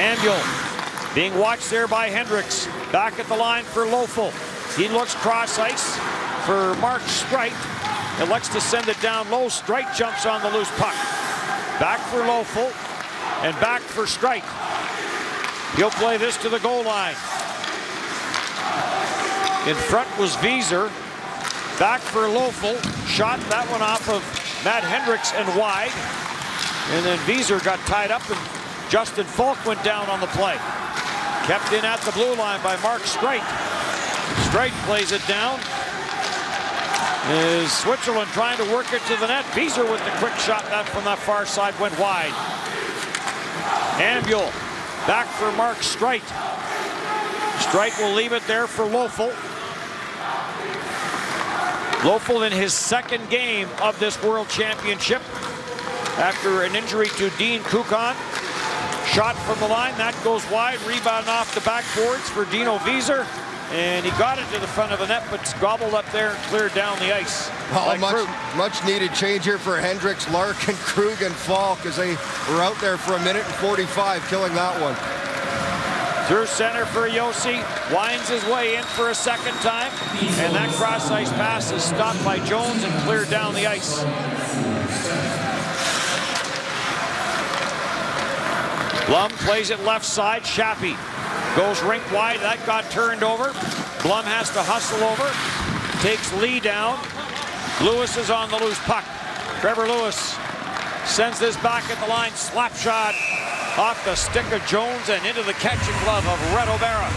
Ambuel being watched there by Hendricks. Back at the line for Lofel. He looks cross ice for Mark Streit. Elects to send it down low. Streit jumps on the loose puck. Back for Lofel and back for Streit. He'll play this to the goal line. In front was Wieser. Back for Lofel. Shot that one off of Matt Hendricks and wide. And then Wieser got tied up and Justin Falk went down on the play. Kept in at the blue line by Mark Streit. Streit plays it down. Is Switzerland trying to work it to the net. Wieser with the quick shot that from that far side went wide. Ambuel back for Mark Streit. Streit will leave it there for Lofel. Lofel in his second game of this World Championship after an injury to Dean Kukan. Shot from the line, that goes wide. Rebound off the backboards for Dino Wieser. And he got it to the front of the net, but gobbled up there and cleared down the ice. Well, much needed change here for Hendricks, Larkin, Krug, and Falk as they were out there for 1:45, killing that one. Through center for Yossi, winds his way in for a second time, and that cross ice pass is stopped by Jones and cleared down the ice. Blum plays it left side. Shappy goes rink wide. That got turned over. Blum has to hustle over. Takes Lee down. Lewis is on the loose puck. Trevor Lewis sends this back at the line. Slap shot off the stick of Jones and into the catching glove of Red O'Bara.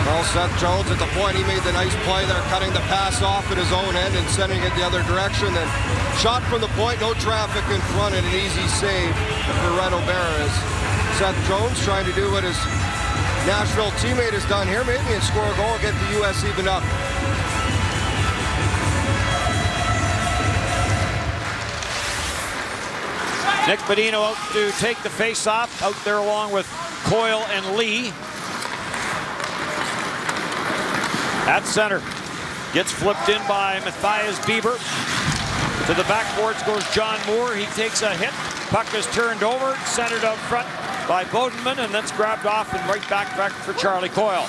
Well, Seth Jones at the point, he made the nice play there, cutting the pass off at his own end and sending it the other direction. Then shot from the point, no traffic in front, and an easy save for Red O'Bara as Seth Jones trying to do what his Nashville teammate has done here, maybe, and score a goal and get the U.S. even up. Nick Bodino out to take the face-off, out there along with Coyle and Lee. At center, gets flipped in by Matthias Bieber. To the backboards goes John Moore. He takes a hit. Puck is turned over, centered out front by Bodenman, and that's grabbed off and right back for Charlie Coyle.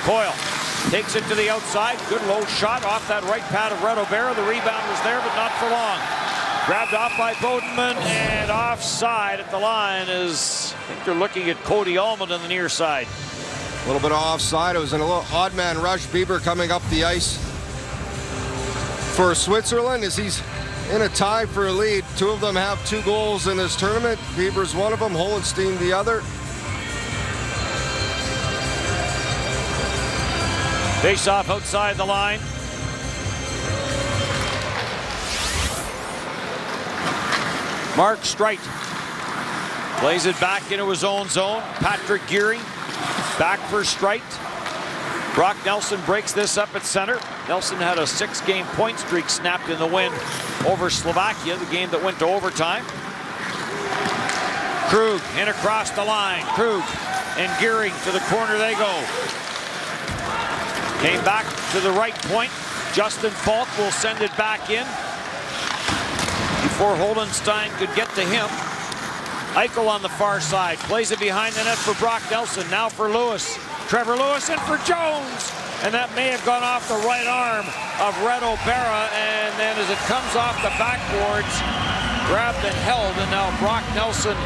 Coyle takes it to the outside. Good low shot off that right pad of Red O'Bara. The rebound was there, but not for long. Grabbed off by Bodenman, and offside at the line is, I think they're looking at Cody Allman on the near side. A little bit of offside. It was in a little odd man rush. Bieber coming up the ice for Switzerland as he's in a tie for a lead. Two of them have 2 goals in this tournament. Bieber's one of them, Holenstein the other. Face off outside the line. Mark Streit plays it back into his own zone. Patrick Geary back for Streit. Brock Nelson breaks this up at center. Nelson had a 6-game point streak snapped in the win over Slovakia, the game that went to overtime. Krug in across the line. Krug and Geary to the corner they go. Came back to the right point. Justin Falk will send it back in before Holdenstein could get to him. Eichel on the far side, plays it behind the net for Brock Nelson, now for Lewis. Trevor Lewis in for Jones, and that may have gone off the right arm of Red O'Bara, and then as it comes off the backboards, grabbed and held, and now Brock Nelson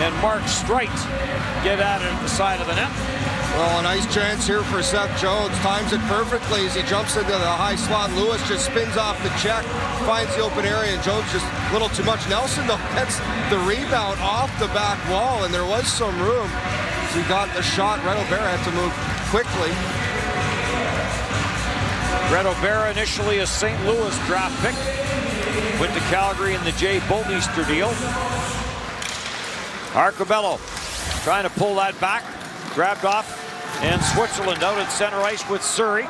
and Mark Streit get at it at the side of the net. Well, a nice chance here for Seth Jones. Times it perfectly as he jumps into the high slot. Lewis just spins off the check, finds the open area, and Jones just a little too much. Nelson, though, gets the rebound off the back wall, and there was some room. As he got the shot, Red O'Bara had to move quickly. Red O'Bara, initially a St. Louis draft pick, went to Calgary in the Jay Bolmeister deal. Arcobello trying to pull that back. Grabbed off, and Switzerland out at center ice with Surrey.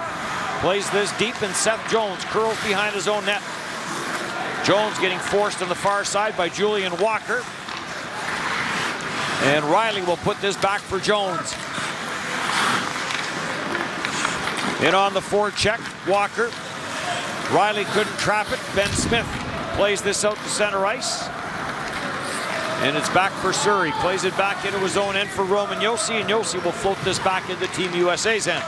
Plays this deep, and Seth Jones curls behind his own net. Jones getting forced on the far side by Julian Walker. And Riley will put this back for Jones. In on the forecheck, Walker. Riley couldn't trap it. Ben Smith plays this out to center ice. And it's back for Surrey. Plays it back into his own end for Roman Josi, and Josi will float this back into Team USA's end.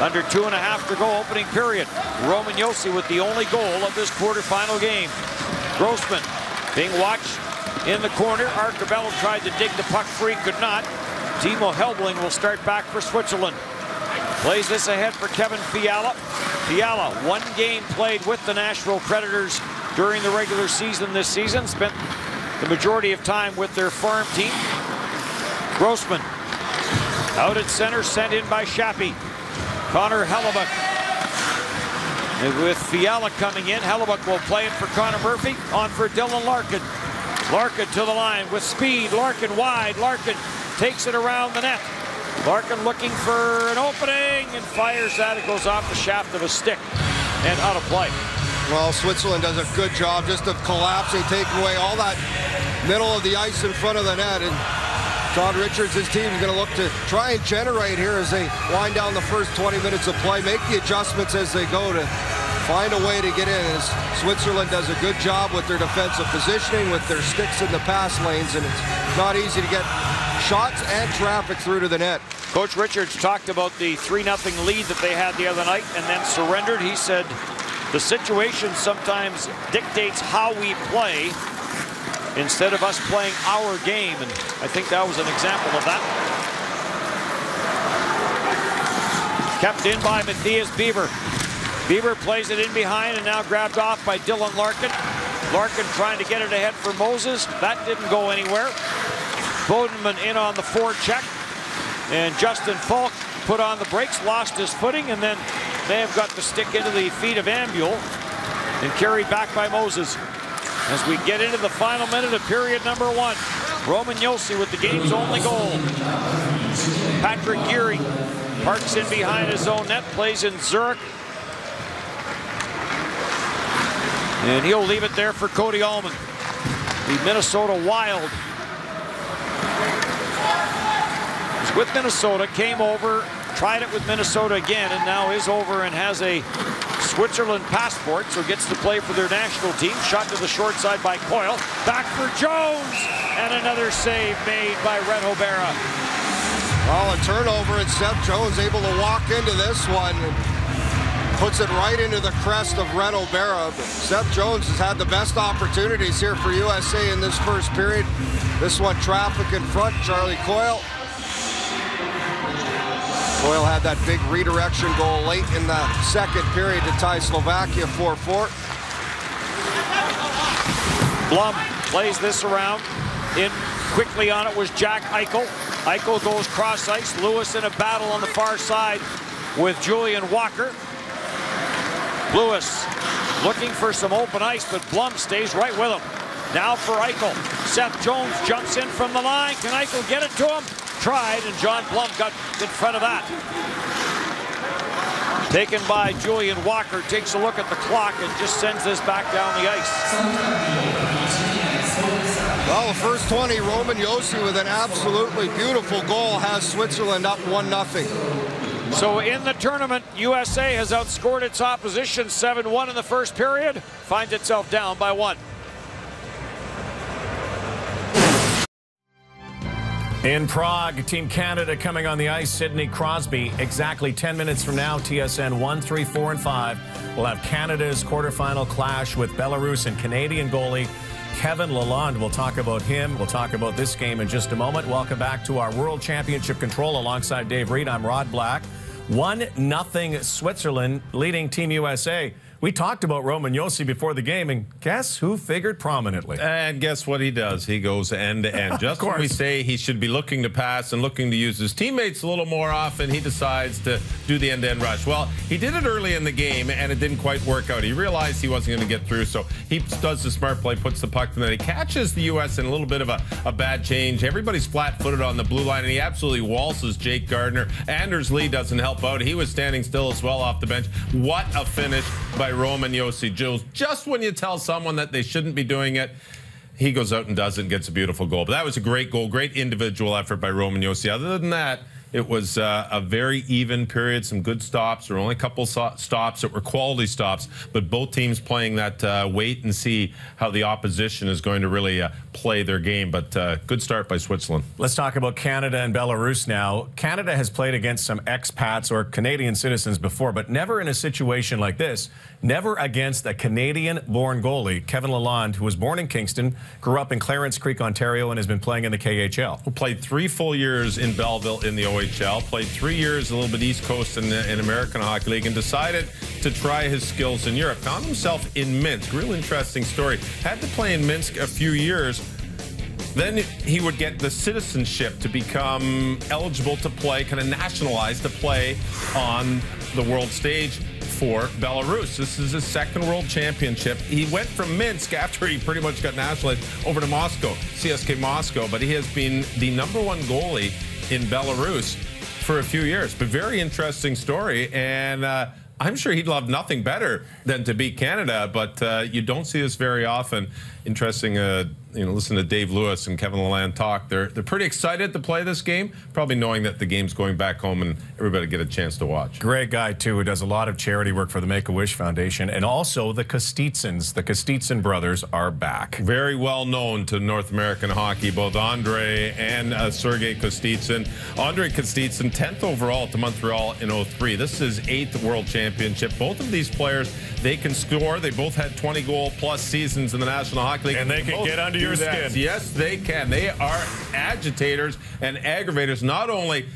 Under 2.5 to go, opening period. Roman Josi with the only goal of this quarterfinal game. Grossman being watched in the corner. Arcabello tried to dig the puck free, could not. Timo Helbling will start back for Switzerland. Plays this ahead for Kevin Fiala. Fiala, 1 game played with the Nashville Predators during the regular season this season. Spent the majority of time with their farm team. Grossman out at center, sent in by Shappy. Connor Hellebuck. And with Fiala coming in, Hellebuck will play it for Connor Murphy. On for Dylan Larkin. Larkin to the line with speed. Larkin wide. Larkin takes it around the net. Larkin looking for an opening and fires that. It goes off the shaft of a stick and out of play. Well, Switzerland does a good job just of collapsing, taking away all that middle of the ice in front of the net. And Todd Richards, his team is going to look to try and generate here as they wind down the first 20 minutes of play, make the adjustments as they go to find a way to get in. As Switzerland does a good job with their defensive positioning, with their sticks in the pass lanes, and it's not easy to get shots and traffic through to the net. Coach Richards talked about the 3-0 lead that they had the other night and then surrendered. He said the situation sometimes dictates how we play instead of us playing our game, and I think that was an example of that. Kept in by Matthias Bieber. Bieber plays it in behind and now grabbed off by Dylan Larkin. Larkin trying to get it ahead for Moses. That didn't go anywhere. Bodenman in on the forecheck. And Justin Falk put on the brakes, lost his footing, and then may have got the stick into the feet of Ambule and carried back by Moses. As we get into the final minute of period number 1. Roman Josi with the game's only goal. Patrick Geary parks in behind his own net, plays in Zurich. And he'll leave it there for Cody Allman. The Minnesota Wild is with Minnesota, came over, tried it with Minnesota again, and now is over and has a Switzerland passport, so gets to play for their national team. Shot to the short side by Coyle. Back for Jones, and another save made by Red Hobera. Well, a turnover, and Seth Jones able to walk into this one. Puts it right into the crest of Red Hobera. Seth Jones has had the best opportunities here for USA in this first period. This one, traffic in front, Charlie Coyle. Coyle had that big redirection goal late in the second period to tie Slovakia 4-4. Blum plays this around. In quickly on it was Jack Eichel. Eichel goes cross ice. Lewis in a battle on the far side with Julian Walker. Lewis looking for some open ice, but Blum stays right with him. Now for Eichel. Seth Jones jumps in from the line. Can Eichel get it to him? Tried, and John Blum got in front of that. Taken by Julian Walker. Takes a look at the clock and just sends this back down the ice. Well, the first 20, Roman Josi with an absolutely beautiful goal has Switzerland up 1-0. So in the tournament, USA has outscored its opposition 7-1 in the first period, finds itself down by 1. In Prague, Team Canada coming on the ice, Sidney Crosby. Exactly 10 minutes from now, TSN 1, 3, 4, and 5 will have Canada's quarterfinal clash with Belarus and Canadian goalie Kevin Lalonde. We'll talk about him. We'll talk about this game in just a moment. Welcome back to our World Championship Control alongside Dave Reed. I'm Rod Black. 1-0 Switzerland leading Team USA. We talked about Roman Josi before the game, and guess who figured prominently? And guess what he does? He goes end to end. Just when we say he should be looking to pass and looking to use his teammates a little more often, he decides to do the end-to-end rush. Well, he did it early in the game, and it didn't quite work out. He realized he wasn't going to get through, so he does the smart play, puts the puck, and then he catches the U.S. in a little bit of a bad change. Everybody's flat-footed on the blue line, and he absolutely waltzes Jake Gardner. Anders Lee doesn't help out. He was standing still as well off the bench. What a finish by Roman Josi. Just when you tell someone that they shouldn't be doing it, he goes out and does it and gets a beautiful goal. But that was a great goal, great individual effort by Roman Josi. Other than that, it was a very even period, some good stops. There were only a couple stops that were quality stops, but both teams playing that wait and see how the opposition is going to really play their game. But good start by Switzerland. Let's talk about Canada and Belarus now. Canada has played against some expats or Canadian citizens before, but never in a situation like this. Never against a Canadian-born goalie, Kevin Lalonde, who was born in Kingston, grew up in Clarence Creek, Ontario, and has been playing in the KHL. Who played 3 full years in Belleville in the OHL, played 3 years a little bit East Coast in American Hockey League, and decided to try his skills in Europe. Found himself in Minsk. Real interesting story. Had to play in Minsk a few years. Then he would get the citizenship to become eligible to play, kind of nationalized to play on the world stage for Belarus. This is his second world championship. He went from Minsk after he pretty much got nationalized over to Moscow, CSK Moscow, but he has been the #1 goalie in Belarus for a few years. But very interesting story, and I'm sure he'd love nothing better than to beat Canada, but you don't see this very often. Interesting, listen to Dave Lewis and Kevin Lalonde talk. They're pretty excited to play this game, probably knowing that the game's going back home and everybody get a chance to watch. Great guy, too, who does a lot of charity work for the Make-A-Wish Foundation. And also the Kostitsins. The Kostitsin brothers are back. Very well known to North American hockey, both Andre and Sergei Kostitsin. Andre Kostitsin, 10th overall to Montreal in 03. This is his 8th World Championship. Both of these players, they can score. They both had 20-goal-plus seasons in the National Hockey League. And they can get under your skin. Yes, they can. They are agitators and aggravators, not only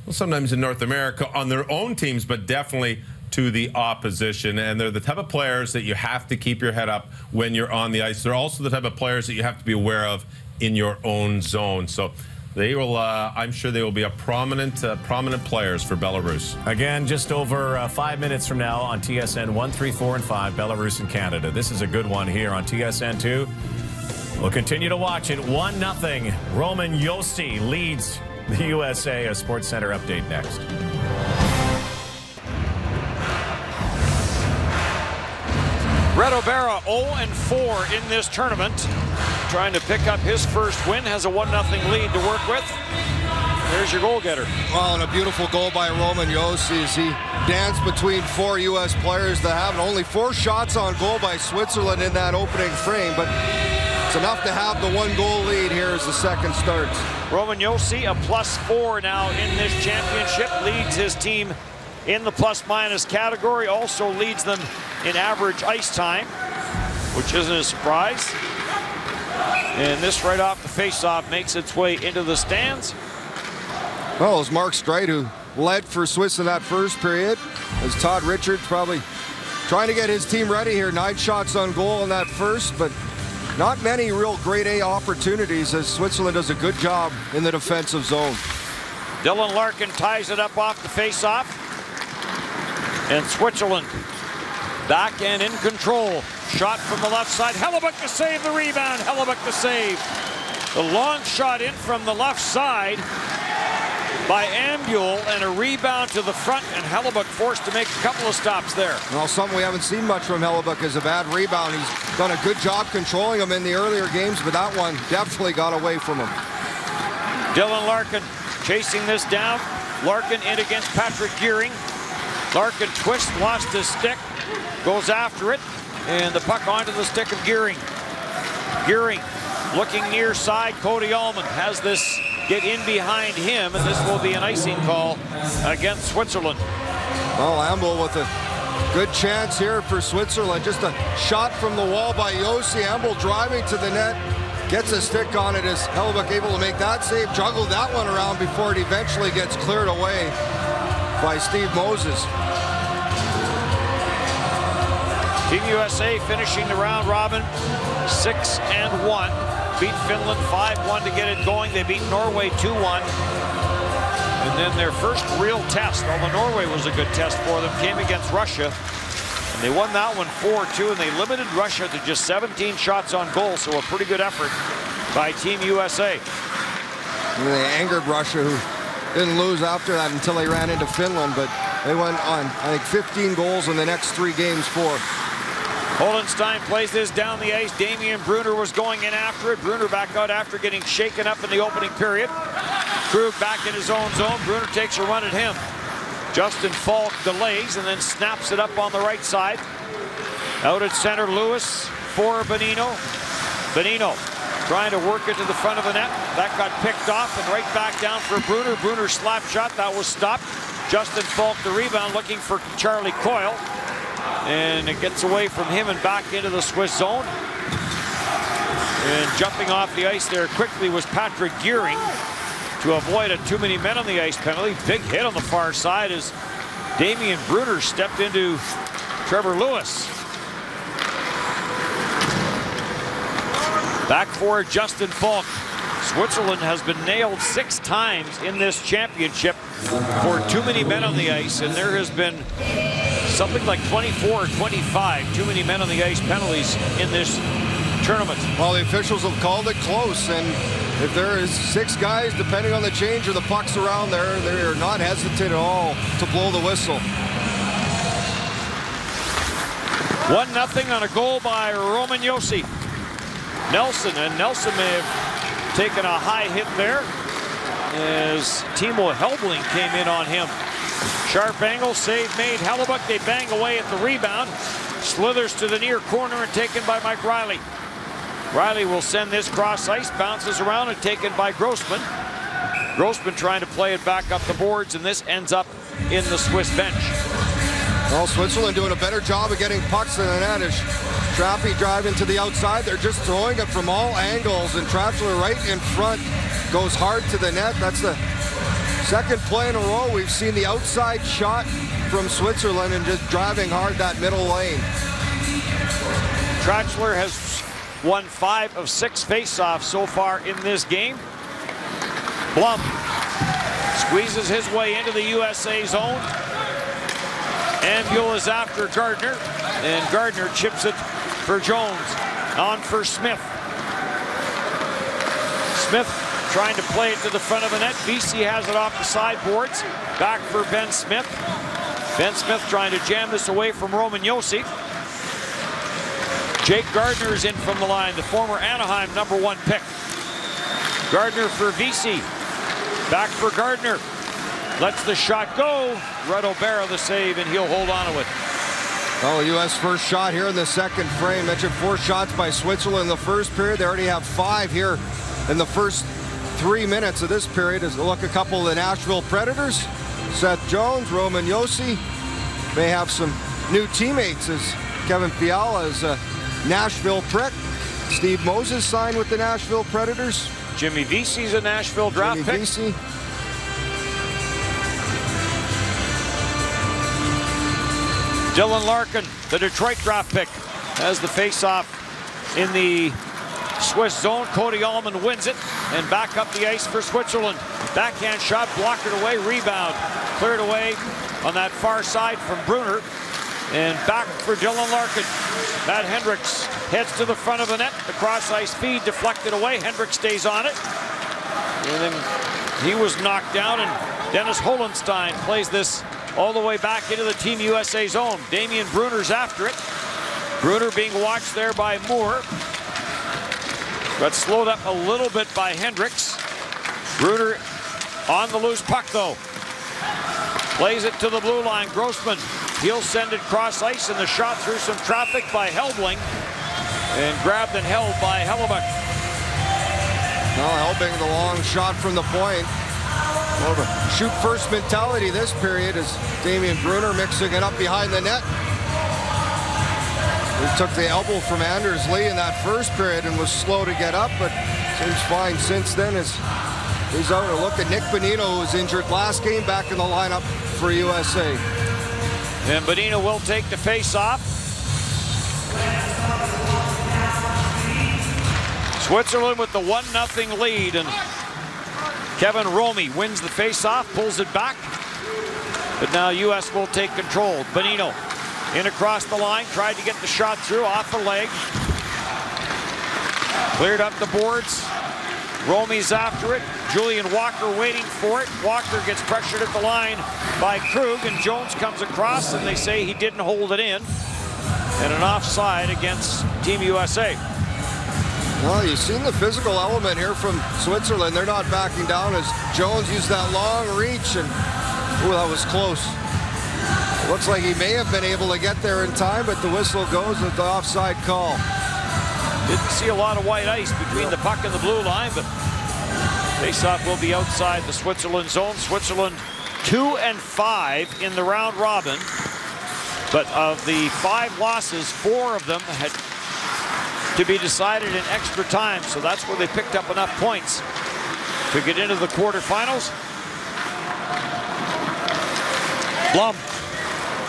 sometimes in North America on their own teams, but definitely to the opposition. And they're the type of players that you have to keep your head up when you're on the ice. They're also the type of players that you have to be aware of in your own zone. So they will, I'm sure they will be a prominent players for Belarus. Again, just over 5 minutes from now on TSN 1, 3, 4, and 5, Belarus and Canada. This is a good one here on TSN 2. We'll continue to watch it. 1-0. Roman Josi leads the USA. A Sports Center update next. Reto Berra 0-4 in this tournament. Trying to pick up his first win. Has a 1-0 lead to work with. There's your goal getter. Well, and a beautiful goal by Roman Josi as he danced between 4 U.S. players that have only 4 shots on goal by Switzerland in that opening frame, but it's enough to have the 1-goal lead here as the second starts. Roman Josi, a +4 now in this championship, leads his team in the plus-minus category, also leads them in average ice time, which isn't a surprise. And this right off the face-off makes its way into the stands. Well, it was Mark Streit who led for Swiss in that first period, as Todd Richards probably trying to get his team ready here. 9 shots on goal in that first, but not many real grade A opportunities as Switzerland does a good job in the defensive zone. Dylan Larkin ties it up off the face-off. And Switzerland back and in control. Shot from the left side. Hellebuck to save the rebound. Hellebuck to save. The long shot in from the left side by Ambule, and a rebound to the front, and Hellebuck forced to make a couple of stops there. Well, something we haven't seen much from Hellebuck is a bad rebound. He's done a good job controlling them in the earlier games, but that one definitely got away from him. Dylan Larkin chasing this down. Larkin in against Patrick Gearing. Larkin twists, lost his stick, goes after it, and the puck onto the stick of Gearing. Gearing looking near side. Cody Allman has this get in behind him, and this will be an icing call against Switzerland. Well, Ambul with a good chance here for Switzerland. Just a shot from the wall by Josi. Ambul driving to the net, gets a stick on it. Is Hellebuck able to make that save, juggle that one around before it eventually gets cleared away by Steve Moses. Team USA finishing the round robin 6-1. Beat Finland 5-1 to get it going. They beat Norway 2-1. And then their first real test, although Norway was a good test for them, came against Russia. And they won that one 4-2, and they limited Russia to just 17 shots on goal, so a pretty good effort by Team USA. And they angered Russia, who didn't lose after that until they ran into Finland, but they went on, I think, 15 goals in the next 3 games for. Holenstein plays this down the ice. Damian Brunner was going in after it. Brunner back out after getting shaken up in the opening period. Krug back in his own zone. Brunner takes a run at him. Justin Falk delays and then snaps it up on the right side. Out at center, Lewis for Bonino. Bonino trying to work it to the front of the net. That got picked off and right back down for Brunner. Brunner's slap shot, that was stopped. Justin Falk the rebound, looking for Charlie Coyle. And it gets away from him and back into the Swiss zone. And jumping off the ice there quickly was Patrick Gearing to avoid a too many men on the ice penalty. Big hit on the far side as Damian Brunner stepped into Trevor Lewis. Back for Justin Falk. Switzerland has been nailed 6 times in this championship for too many men on the ice, and there has been something like 24 or 25 too many men on the ice penalties in this tournament. Well, the officials have called it close, and if there is 6 guys, depending on the change or the pucks around there, they are not hesitant at all to blow the whistle. 1-0 on a goal by Roman Josi. Nelson may have taken a high hit there as Timo Helbling came in on him. Sharp angle, save made. Hellebuck, they bang away at the rebound. Slithers to the near corner and taken by Mike Riley. Riley will send this cross ice, bounces around and taken by Grossman. Grossman trying to play it back up the boards, and this ends up in the Swiss bench. Well, Switzerland doing a better job of getting pucks than the net. As Trappy driving to the outside, they're just throwing it from all angles, and Tratzler right in front goes hard to the net. That's the second play in a row we've seen the outside shot from Switzerland and just driving hard that middle lane. Tratzler has won 5 of 6 faceoffs so far in this game. Blum squeezes his way into the USA zone. Ambule is after Gardner, and Gardner chips it for Jones. On for Smith. Smith trying to play it to the front of the net. VC has it off the sideboards. Back for Ben Smith. Ben Smith trying to jam this away from Roman Josi. Jake Gardner is in from the line, the former Anaheim #1 pick. Gardner for VC. Back for Gardner. Lets the shot go. Red O'Bara the save, and he'll hold on to it. Well, U.S. first shot here in the second frame. Mentioned 4 shots by Switzerland in the first period. They already have 5 here in the first 3 minutes of this period. As we look a couple of the Nashville Predators. Seth Jones, Roman Josi may have some new teammates as Kevin Fiala is a Nashville Prick. Steve Moses signed with the Nashville Predators. Jimmy Vesey's a Nashville draft pick. Vesey. Dylan Larkin, the Detroit draft pick, has the face-off in the Swiss zone. Cody Allman wins it, and back up the ice for Switzerland. Backhand shot, blocked it away, rebound. Cleared away on that far side from Brunner. And back for Dylan Larkin. Matt Hendricks heads to the front of the net. The cross-ice feed deflected away. Hendricks stays on it. And then he was knocked down, and Dennis Holenstein plays this all the way back into the Team USA zone. Damian Brunner's after it. Brunner being watched there by Moore. Got slowed up a little bit by Hendricks. Brunner on the loose puck, though. Plays it to the blue line. Grossman, he'll send it cross ice, and the shot through some traffic by Helbling. And grabbed and held by Hellebuck. Well, Helbling, the long shot from the point. More of a shoot first mentality this period as Damian Brunner mixing it up behind the net. He took the elbow from Anders Lee in that first period and was slow to get up, but seems fine since then as he's out. A look at Nick Bonino, who was injured last game, back in the lineup for USA. And Bonino will take the face-off. Switzerland with the 1-0 lead, and Kevin Romy wins the face-off, pulls it back. But now U.S. will take control. Bonino in across the line, tried to get the shot through, off the leg. Cleared up the boards. Romy's after it. Julian Walker waiting for it. Walker gets pressured at the line by Krug, and Jones comes across, and they say he didn't hold it in. And an offside against Team USA. Well, you've seen the physical element here from Switzerland. They're not backing down as Jones used that long reach, and ooh, that was close. Looks like he may have been able to get there in time, but the whistle goes with the offside call. Didn't see a lot of white ice between the puck and the blue line, but faceoff will be outside the Switzerland zone. Switzerland 2-5 in the round robin, but of the 5 losses, 4 of them had to be decided in extra time, so that's where they picked up enough points to get into the quarterfinals. Blum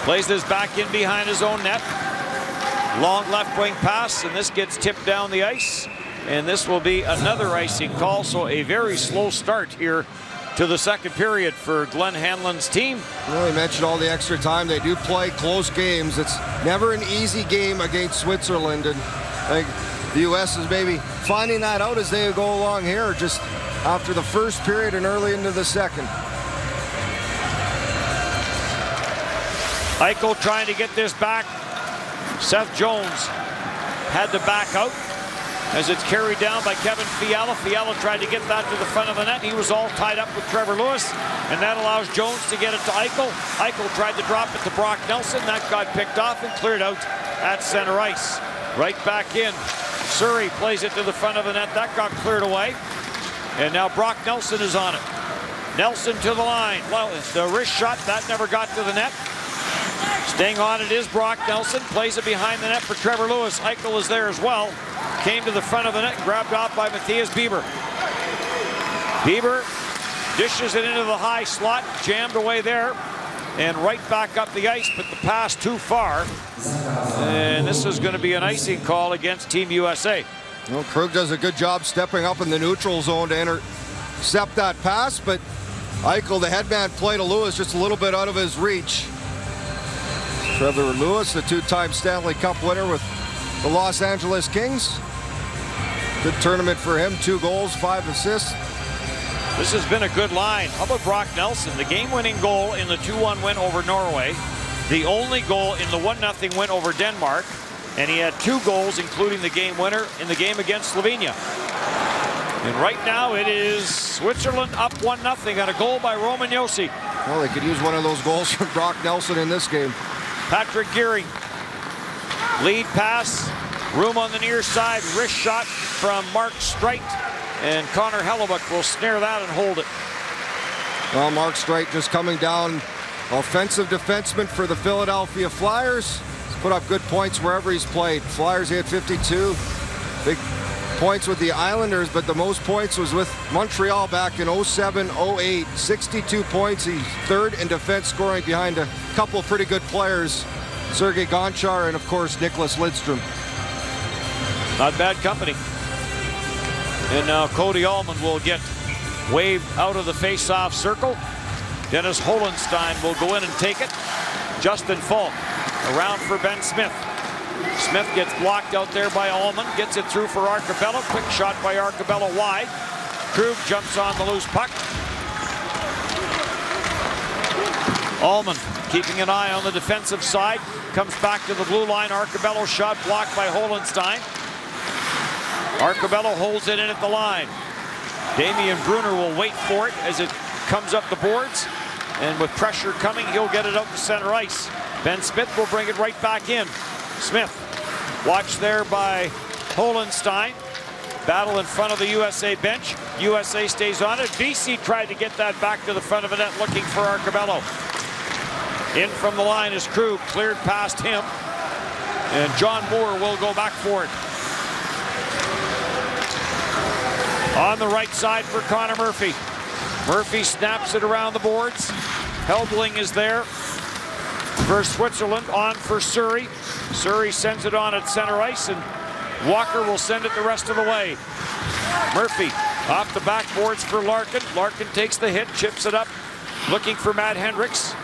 plays this back in behind his own net. Long left wing pass, and this gets tipped down the ice, and this will be another icing call, so a very slow start here to the second period for Glenn Hanlon's team. Well, we mentioned all the extra time. They do play close games. It's never an easy game against Switzerland, and I think the U.S. is maybe finding that out as they go along here, just after the first period and early into the second. Eichel trying to get this back. Seth Jones had to back out as it's carried down by Kevin Fiala. Fiala tried to get that to the front of the net. He was all tied up with Trevor Lewis, and that allows Jones to get it to Eichel. Eichel tried to drop it to Brock Nelson. That got picked off and cleared out at center ice. Right back in. Surrey plays it to the front of the net. That got cleared away. And now Brock Nelson is on it. Nelson to the line. Well, the wrist shot, that never got to the net. Staying on it is Brock Nelson. Plays it behind the net for Trevor Lewis. Eichel is there as well. Came to the front of the net, grabbed off by Matthias Bieber. Bieber dishes it into the high slot, jammed away there, and right back up the ice, but the pass too far. And this is going to be an icing call against Team USA. Well, Krug does a good job stepping up in the neutral zone to intercept that pass, but Eichel, the headman play to Lewis, just a little bit out of his reach. Trevor Lewis, the 2-time Stanley Cup winner with the Los Angeles Kings. Good tournament for him, 2 goals, 5 assists. This has been a good line. How about Brock Nelson? The game-winning goal in the 2-1 win over Norway. The only goal in the 1-0 win over Denmark. And he had 2 goals, including the game winner in the game against Slovenia. And right now it is Switzerland up 1-0 on a goal by Roman Josi. Well, they could use one of those goals from Brock Nelson in this game. Patrick Geary. Lead pass. Room on the near side. Wrist shot from Mark Streit. And Connor Hellebuck will snare that and hold it. Well, Mark Streit just coming down. Offensive defenseman for the Philadelphia Flyers. He's put up good points wherever he's played. Flyers, he had 52. Big points with the Islanders, but the most points was with Montreal back in 07-08. 62 points. He's 3rd in defense scoring behind a couple of pretty good players. Sergei Gonchar and, of course, Nicholas Lidstrom. Not bad company. And now Cody Allman will get waved out of the face-off circle. Dennis Holenstein will go in and take it. Justin Falk around for Ben Smith. Smith gets blocked out there by Allman. Gets it through for Arcabello. Quick shot by Arcabello wide. Krug jumps on the loose puck. Allman keeping an eye on the defensive side. Comes back to the blue line. Arcabello shot blocked by Holenstein. Arcabello holds it in at the line. Damian Brunner will wait for it as it comes up the boards. And with pressure coming, he'll get it out to center ice. Ben Smith will bring it right back in. Smith, watched there by Holenstein. Battle in front of the USA bench. USA stays on it. BC tried to get that back to the front of the net, looking for Arcabello. In from the line is Krug, cleared past him. And John Moore will go back for it. On the right side for Connor Murphy. Murphy snaps it around the boards. Helbling is there for Switzerland, on for Surrey. Surrey sends it on at center ice, and Walker will send it the rest of the way. Murphy off the backboards for Larkin. Larkin takes the hit, chips it up, looking for Matt Hendricks.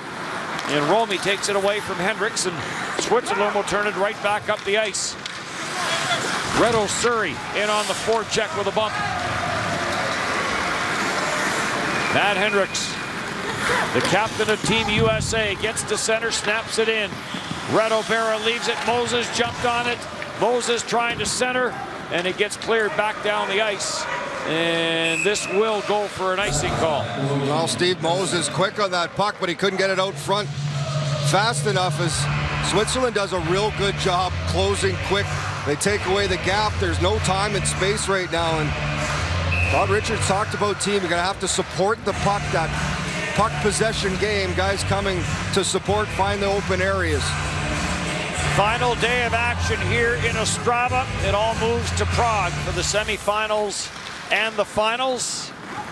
And Romy takes it away from Hendricks, and Switzerland will turn it right back up the ice. Reto Surrey in on the forecheck with a bump. Matt Hendricks, the captain of Team USA, gets to center, snaps it in. Reto Berra leaves it. Moses jumped on it. Moses trying to center, and it gets cleared back down the ice. And this will go for an icing call. Well, Steve Moses quick on that puck, but he couldn't get it out front fast enough, as Switzerland does a real good job closing quick They take away the gap. There's no time and space right now. And Todd Richards talked about team. You're going to have to support the puck, that puck possession game. Guys coming to support, find the open areas. Final day of action here in Ostrava. It all moves to Prague for the semifinals and the finals.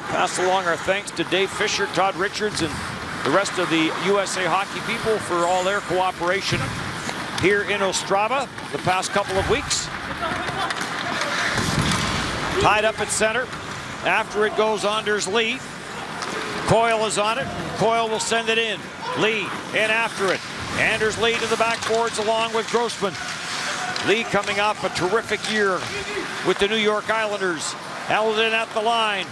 Pass along our thanks to Dave Fisher, Todd Richards, and the rest of the USA hockey people for all their cooperation here in Ostrava the past couple of weeks. Tied up at center. After it goes Anders Lee. Coyle is on it. Coyle will send it in. Lee in after it. Anders Lee to the backboards along with Grossman. Lee coming off a terrific year with the New York Islanders. Held in at the line.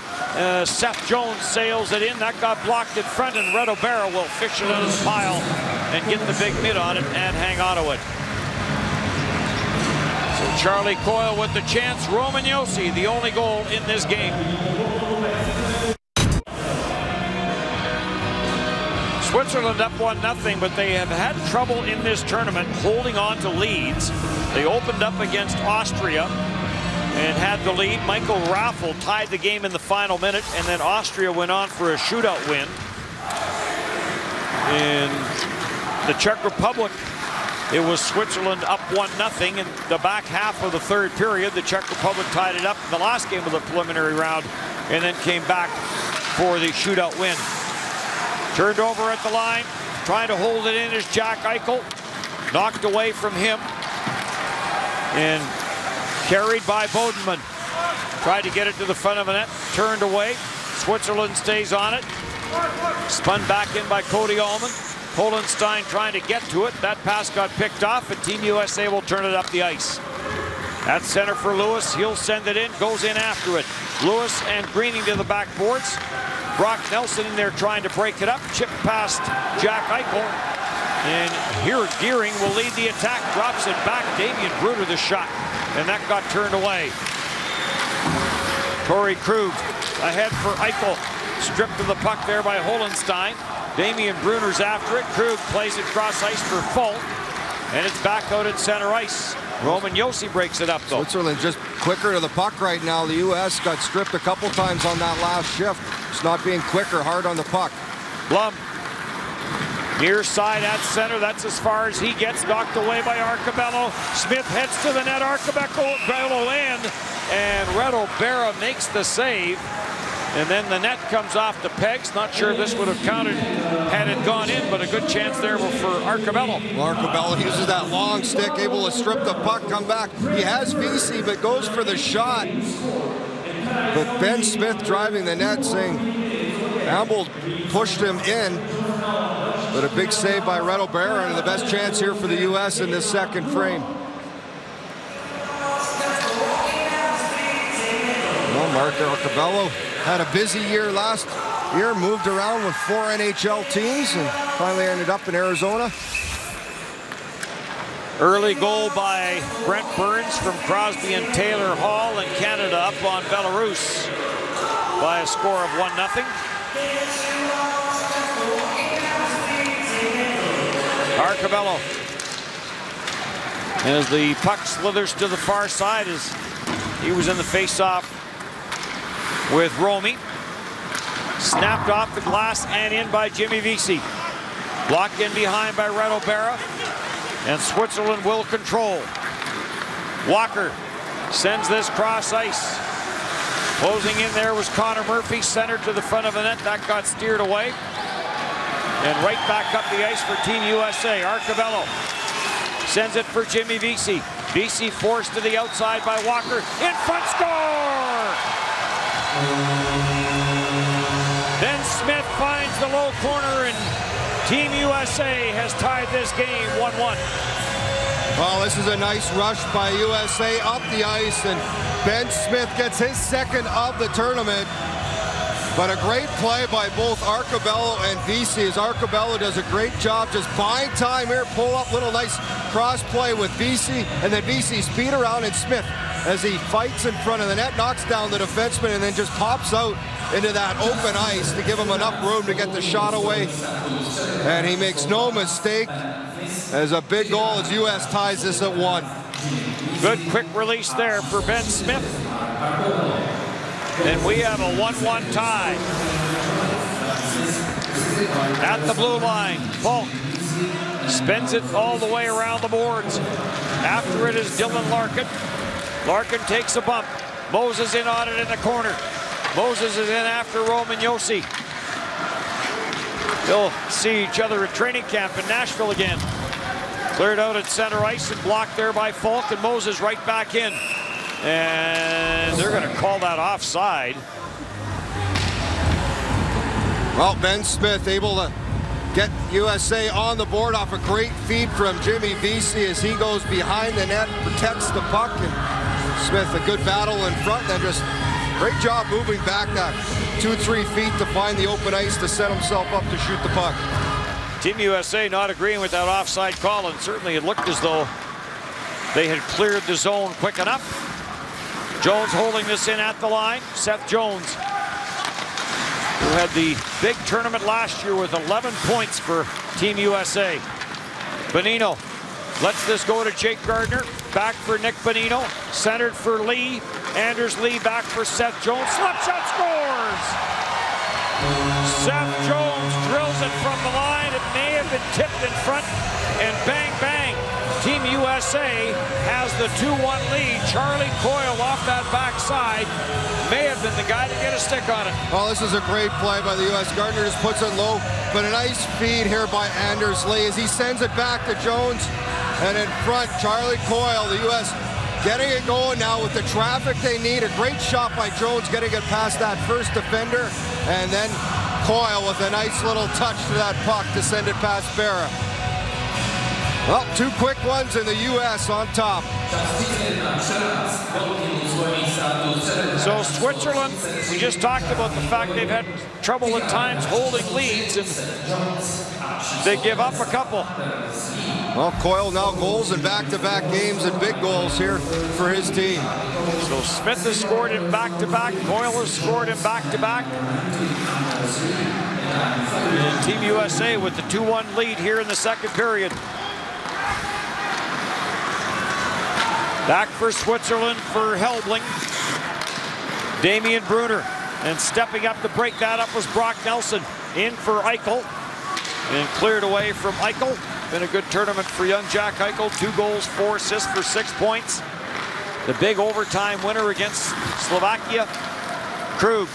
Seth Jones sails it in. That got blocked in front, and Red O'Bara will fish it out of the pile and get the big mid on it and hang on to it. So Charlie Coyle with the chance. Roman Josi, the only goal in this game. Switzerland up 1-0, but they have had trouble in this tournament holding on to leads. They opened up against Austria and had the lead. Michael Raffel tied the game in the final minute, and then Austria went on for a shootout win. In the Czech Republic, it was Switzerland up 1-0 in the back half of the third period. The Czech Republic tied it up in the last game of the preliminary round and then came back for the shootout win. Turned over at the line, trying to hold it in is Jack Eichel. Knocked away from him and carried by Bodenman. Tried to get it to the front of the net, turned away. Switzerland stays on it. Spun back in by Cody Allman. Holenstein trying to get to it. That pass got picked off, and Team USA will turn it up the ice. At center for Lewis, he'll send it in, goes in after it. Lewis and Greening to the backboards. Brock Nelson in there trying to break it up. Chip past Jack Eichel. And here Gearing will lead the attack. Drops it back. Damian Bruner the shot. And that got turned away. Torrey Krug ahead for Eichel. Stripped of the puck there by Holenstein. Damian Bruner's after it. Krug plays it cross ice for Fulton. And it's back out at center ice. Roman Josi breaks it up, though. Switzerland just quicker to the puck right now. The U.S. got stripped a couple times on that last shift. It's not being quicker, hard on the puck. Blum. Near side at center. That's as far as he gets. Knocked away by Arcabello. Smith heads to the net. Arcabello in. And Red O'Bara makes the save. And then the net comes off the pegs. Not sure if this would have counted had it gone in, but a good chance there for Arcabello. Arcabello uses that long stick, able to strip the puck, come back. He has VC, but goes for the shot. But Ben Smith driving the net, saying Amble pushed him in. But a big save by Red O'Bara, and the best chance here for the U.S. in this second frame. Well, Mark Arcabello had a busy year last year, moved around with 4 NHL teams, and finally ended up in Arizona. Early goal by Brent Burns from Crosby and Taylor Hall, and Canada up on Belarus by a score of 1-0. Arcabello, as the puck slithers to the far side, as he was in the face-off with Romy. Snapped off the glass and in by Jimmy Vesey. Blocked in behind by Red O'Bara. And Switzerland will control. Walker sends this cross ice. Closing in there was Connor Murphy, centered to the front of the net. That got steered away. And right back up the ice for Team USA. Arcabello sends it for Jimmy Vesey. Vesey forced to the outside by Walker. In front, score! Ben Smith finds the low corner, and Team USA has tied this game 1-1. Well, this is a nice rush by USA up the ice, and Ben Smith gets his second of the tournament. But a great play by both Arcabello and Vesey, as Arcabello does a great job just buying time here. Pull up, little nice cross play with Vesey, and then Vesey speed around, and Smith, as he fights in front of the net, knocks down the defenseman and then just pops out into that open ice to give him enough room to get the shot away. And he makes no mistake, as a big goal as U.S. ties this at 1. Good quick release there for Ben Smith. And we have a 1-1 tie. At the blue line, Falk spins it all the way around the boards. After it is Dylan Larkin. Larkin takes a bump. Moses in on it in the corner. Moses is in after Roman Josi. They'll see each other at training camp in Nashville again. Cleared out at center ice and blocked there by Falk, and Moses right back in. And they're going to call that offside. Well, Ben Smith able to get USA on the board off a great feed from Jimmy Vesey as he goes behind the net, protects the puck, and Smith a good battle in front, and just great job moving back that 2-3 feet to find the open ice to set himself up to shoot the puck. Team USA not agreeing with that offside call, and certainly it looked as though they had cleared the zone quick enough. Jones holding this in at the line. Seth Jones, who had the big tournament last year with 11 points for Team USA. Bonino lets this go to Jake Gardner. Back for Nick Bonino. Centered for Lee. Anders Lee back for Seth Jones. Slap shot, scores! Seth Jones drills it from the line. It may have been tipped in front, and bang, bang. Team USA has the 2-1 lead. Charlie Coyle off that backside may have been the guy to get a stick on it. Well, this is a great play by the U.S. Gardner just puts it low, but a nice feed here by Anders Lee as he sends it back to Jones. And in front, Charlie Coyle, the U.S. getting it going now with the traffic they need. A great shot by Jones getting it past that first defender. And then Coyle with a nice little touch to that puck to send it past Berra. Well, two quick ones in the U.S. on top. So Switzerland, we just talked about the fact they've had trouble at times holding leads, and they give up a couple. Well, Coyle now goals in back-to-back games and big goals here for his team. So Smith has scored in back-to-back. Coyle has scored in back-to-back. And Team USA with the 2-1 lead here in the second period. Back for Switzerland for Helbling. Damian Brunner. And stepping up to break that up was Brock Nelson. In for Eichel. And cleared away from Eichel. Been a good tournament for young Jack Eichel. 2 goals, 4 assists for 6 points. The big overtime winner against Slovakia. Krug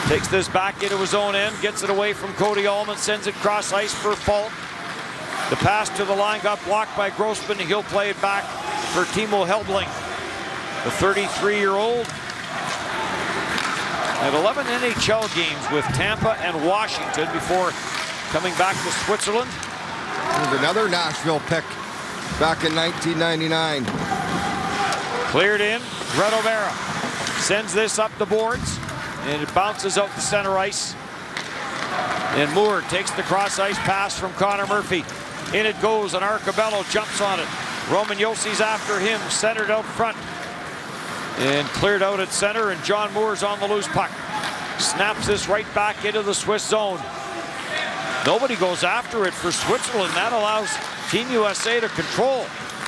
takes this back into his own end. Gets it away from Cody Allman. Sends it cross ice for Falk. The pass to the line got blocked by Grossman. He'll play it back for Timo Helbling. The 33-year-old had 11 NHL games with Tampa and Washington before coming back to Switzerland. There's another Nashville pick back in 1999. Cleared in. Reto Vera sends this up the boards, and it bounces out the center ice. And Moore takes the cross ice pass from Connor Murphy. In it goes, and Arcabello jumps on it. Roman Josi's after him, centered out front. And cleared out at center, and John Moore's on the loose puck. Snaps this right back into the Swiss zone. Nobody goes after it for Switzerland. That allows Team USA to control.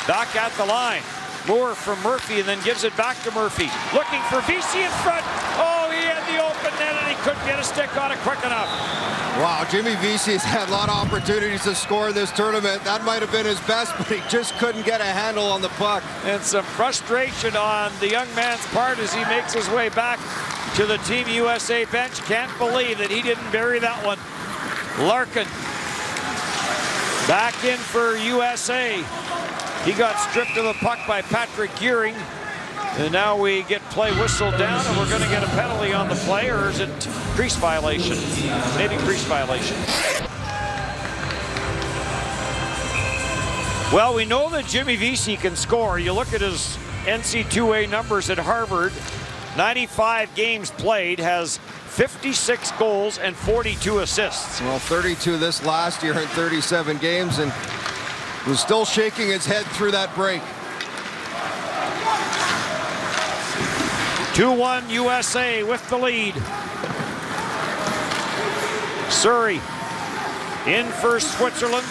Back at the line. Moore from Murphy, and then gives it back to Murphy. Looking for Vesey in front. Oh, he had the open net, and he couldn't get a stick on it quick enough. Wow, Jimmy Vesey's had a lot of opportunities to score in this tournament. That might have been his best, but he just couldn't get a handle on the puck. And some frustration on the young man's part as he makes his way back to the Team USA bench. Can't believe that he didn't bury that one. Larkin back in for USA. He got stripped of the puck by Patrick Gearing. And now we get play whistled down, and we're going to get a penalty on the play, or is it crease violation? Maybe crease violation. Well, we know that Jimmy Vesey can score. You look at his NC2A numbers at Harvard. 95 games played, has 56 goals and 42 assists. Well, 32 this last year in 37 games, and was still shaking his head through that break. 2-1 USA with the lead. Surrey in for Switzerland.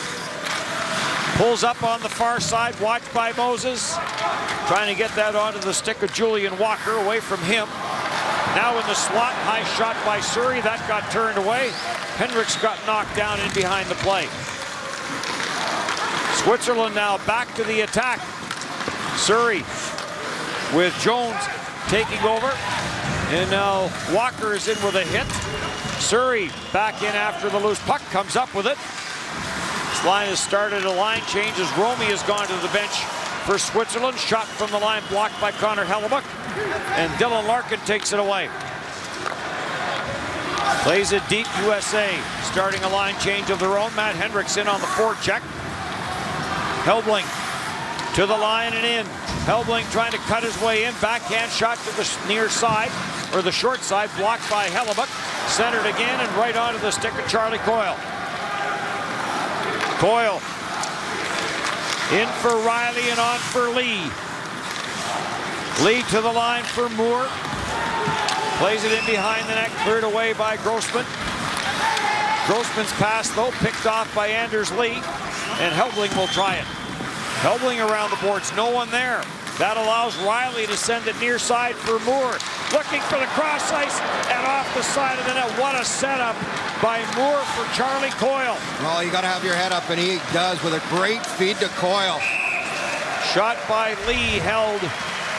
Pulls up on the far side, watched by Moses. trying to get that onto the stick of Julian Walker, away from him. Now in the slot, high shot by Surrey. That got turned away. Hendricks got knocked down in behind the play. Switzerland now back to the attack. Surrey with Jones taking over. And now Walker is in with a hit. Surrey back in after the loose puck, comes up with it. This line has started a line change as Romy has gone to the bench for Switzerland. Shot from the line blocked by Connor Hellebuck. And Dylan Larkin takes it away. Plays it deep, USA. Starting a line change of their own. Matt Hendricks in on the forecheck. Helbling to the line and in. Helbling trying to cut his way in. Backhand shot to the near side, or the short side, blocked by Hellebuck. Centered again and right onto the stick of Charlie Coyle. Coyle in for Riley and on for Lee. Lee to the line for Moore. Plays it in behind the net, cleared away by Grossman. Grossman's pass, though, picked off by Anders Lee, and Helbling will try it. Helbling around the boards, no one there. That allows Riley to send it near side for Moore. Looking for the cross ice and off the side of the net. What a setup by Moore for Charlie Coyle. Well, you got to have your head up, and he does with a great feed to Coyle. Shot by Lee, held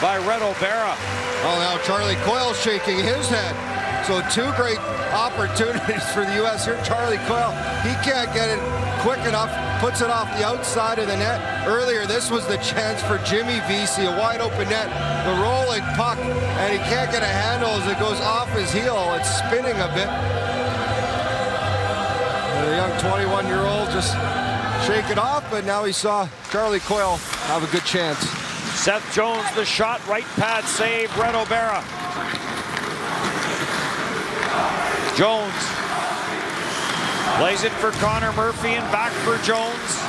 by Red O'Bara. Well, now Charlie Coyle shaking his head. So two great opportunities for the U.S. here. Charlie Coyle, he can't get it quick enough, puts it off the outside of the net. Earlier, this was the chance for Jimmy Vesey, a wide open net, the rolling puck, and he can't get a handle as it goes off his heel. It's spinning a bit. And the young 21-year-old just shake it off, but now he saw Charlie Coyle have a good chance. Seth Jones, the shot, right pad save, Red O'Bara. Jones plays it for Connor Murphy and back for Jones.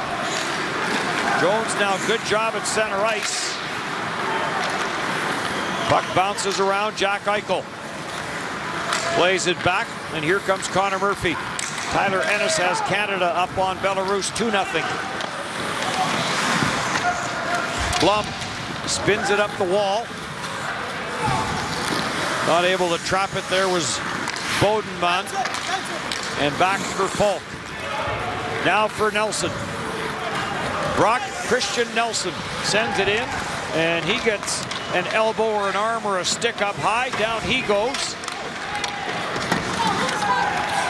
Jones now, good job at center ice. Puck bounces around, Jack Eichel plays it back, and here comes Connor Murphy. Tyler Ennis has Canada up on Belarus 2-0. Blum spins it up the wall. Not able to trap it there was Bodenman. And back for Falk. Now for Nelson. Brock Christian Nelson sends it in, and he gets an elbow or an arm or a stick up high. Down he goes.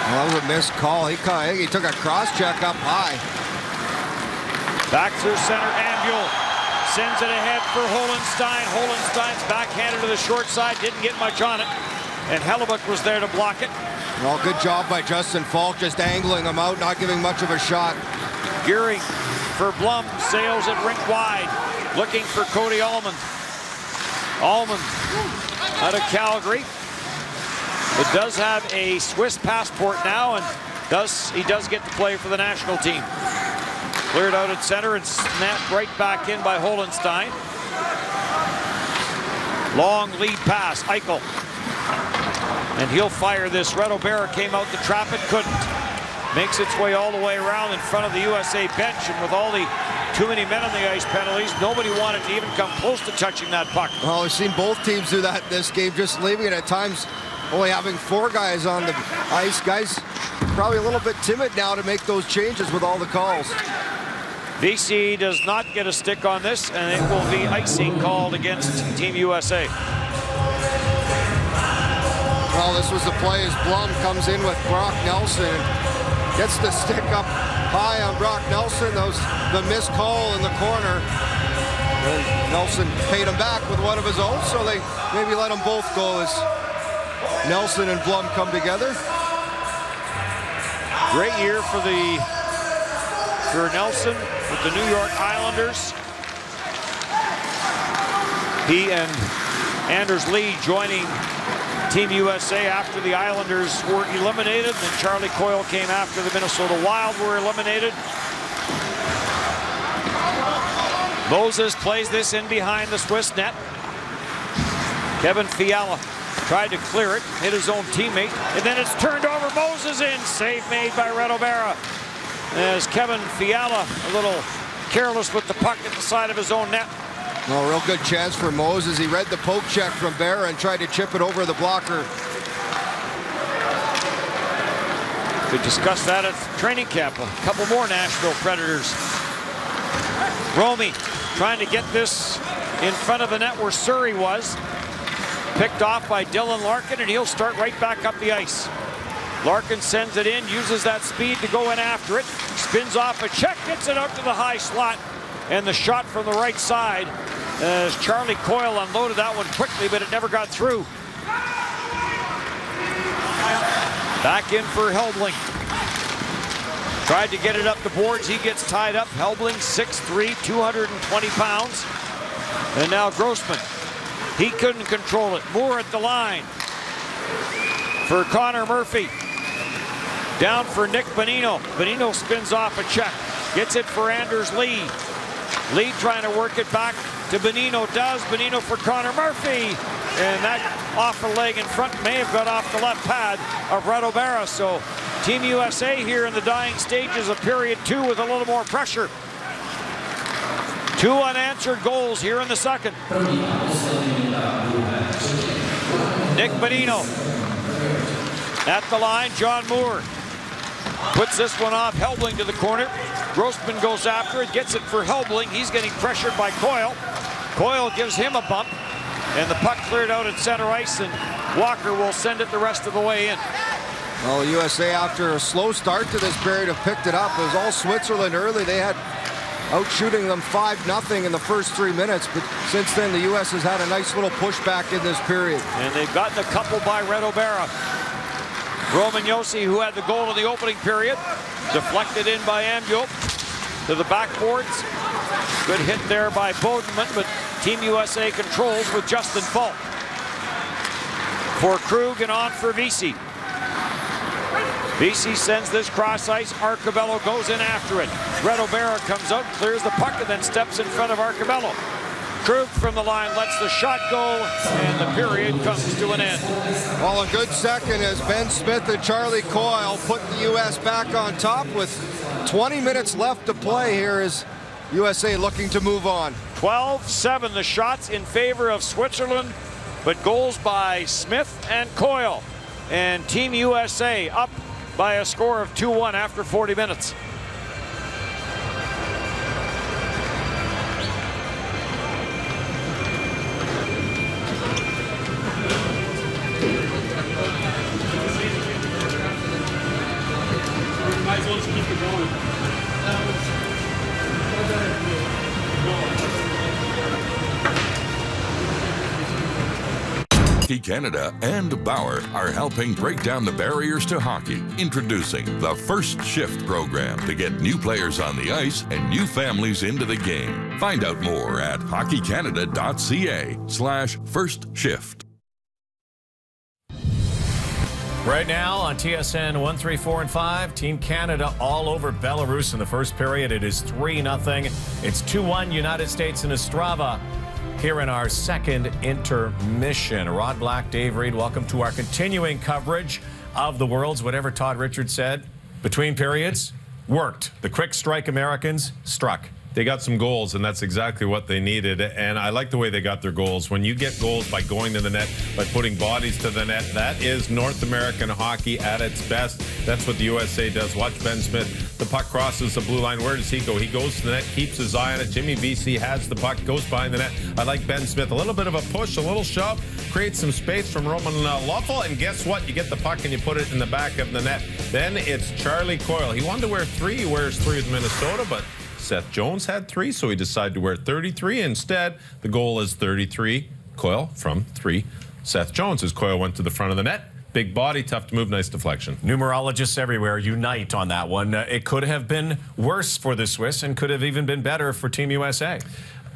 Well, that was a missed call. He took a cross check up high. Back through center, Ambule sends it ahead for Holenstein. Holenstein's backhanded to the short side, didn't get much on it, and Hellebuck was there to block it. Well, good job by Justin Falk, just angling him out, not giving much of a shot. Gearing for Blum, sails it rink wide, looking for Cody Allman. Allman out of Calgary. It does have a Swiss passport now, and he does get to play for the national team. Cleared out at center and snapped right back in by Holenstein. Long lead pass, Eichel. And he'll fire this. Red O'Bara came out to trap it, couldn't. Makes its way all the way around in front of the USA bench, and with all the too many men on the ice penalties, nobody wanted to even come close to touching that puck. Well, we've seen both teams do that in this game, just leaving it at times, only having 4 guys on the ice. Guys probably a little bit timid now to make those changes with all the calls. VC does not get a stick on this, and it will be icing called against Team USA. Well, this was the play as Blum comes in with Brock Nelson and gets the stick up high on Brock Nelson. The missed call in the corner. And Nelson paid him back with one of his own, so they maybe let them both go as Nelson and Blum come together. Great year for Nelson with the New York Islanders. He and Anders Lee joining Team USA after the Islanders were eliminated. Then Charlie Coyle came after the Minnesota Wild were eliminated. Moses plays this in behind the Swiss net. Kevin Fiala tried to clear it, hit his own teammate, and then it's turned over. Moses in. Save made by Red O'Bara. As Kevin Fiala a little careless with the puck at the side of his own net. Well, real good chance for Moses. He read the poke check from Bear and tried to chip it over the blocker. Could discuss that at training camp. A couple more Nashville Predators. Romy trying to get this in front of the net where Surrey was. Picked off by Dylan Larkin, and he'll start right back up the ice. Larkin sends it in, uses that speed to go in after it. Spins off a check, gets it out to the high slot. And the shot from the right side as Charlie Coyle unloaded that one quickly, but it never got through. Back in for Helbling. Tried to get it up the boards. He gets tied up. Helbling, 6'3", 220 pounds. And now Grossman. He couldn't control it. Moore at the line for Connor Murphy. Down for Nick Bonino. Bonino spins off a check. Gets it for Anders Lee. Lee trying to work it back to Bonino. Does. Bonino for Connor Murphy. And that off the leg in front may have got off the left pad of Reto Berra. So Team USA here in the dying stages of period 2 with a little more pressure. 2 unanswered goals here in the second. Nick Bonino at the line. John Moore puts this one off. Helbling to the corner. Grossman goes after it, gets it for Helbling. He's getting pressured by Coyle. Coyle gives him a bump, and the puck cleared out at center ice, and Walker will send it the rest of the way in. Well, USA, after a slow start to this period, have picked it up. It was all Switzerland early. They had out shooting them 5-0 in the first 3 minutes, but since then the U.S. has had a nice little pushback in this period. And they've gotten a couple by Reto Berra. Roman Josi, who had the goal in the opening period, deflected in by Ambup to the backboards. Good hit there by Bodenman, but Team USA controls with Justin Falk. For Krug and on for Vesey. Vesey sends this cross ice. Arcabello goes in after it. Reto Berra comes out, clears the puck, and then steps in front of Arcabello. Krug from the line lets the shot go, and the period comes to an end. Well, a good second as Ben Smith and Charlie Coyle put the U.S. back on top with 20 minutes left to play here as USA looking to move on. 12-7 the shots in favor of Switzerland, but goals by Smith and Coyle. And Team USA up by a score of 2-1 after 40 minutes. Might as well just keep it going. Hockey Canada and Bauer are helping break down the barriers to hockey. Introducing the First Shift program to get new players on the ice and new families into the game. Find out more at hockeycanada.ca/firstshift. Right now on TSN 1, 3, 4, and 5, Team Canada all over Belarus in the first period. It is 3-0. It's 2-1 United States and Ostrava here in our second intermission. Rod Black, Dave Reed, welcome to our continuing coverage of the Worlds. Whatever Todd Richards said, between periods, worked. The quick strike Americans struck. They got some goals, and that's exactly what they needed. And I like the way they got their goals. When you get goals by going to the net, by putting bodies to the net, that is North American hockey at its best. That's what the USA does. Watch Ben Smith. The puck crosses the blue line. Where does he go? He goes to the net, keeps his eye on it. Jimmy Vesey has the puck, goes behind the net. I like Ben Smith. A little bit of a push, a little shove, creates some space from Roman Luffel, and guess what? You get the puck and you put it in the back of the net. Then it's Charlie Coyle. He wanted to wear 3. He wears 3 with Minnesota, but Seth Jones had 3, so he decided to wear 33. Instead, the goal is 33. Coyle from 3. Seth Jones as Coyle went to the front of the net. Big body, tough to move, nice deflection. Numerologists everywhere unite on that one. It could have been worse for the Swiss and could have even been better for Team USA.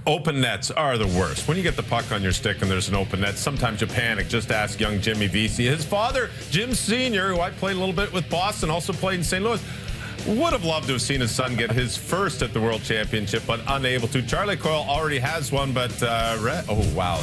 Open nets are the worst. When you get the puck on your stick and there's an open net, sometimes you panic. Just ask young Jimmy Vesey. His father, Jim Sr., who I played a little bit with Boston, also played in St. Louis, would have loved to have seen his son get his first at the World Championship, but unable to. Charlie Coyle already has one, but oh, wow.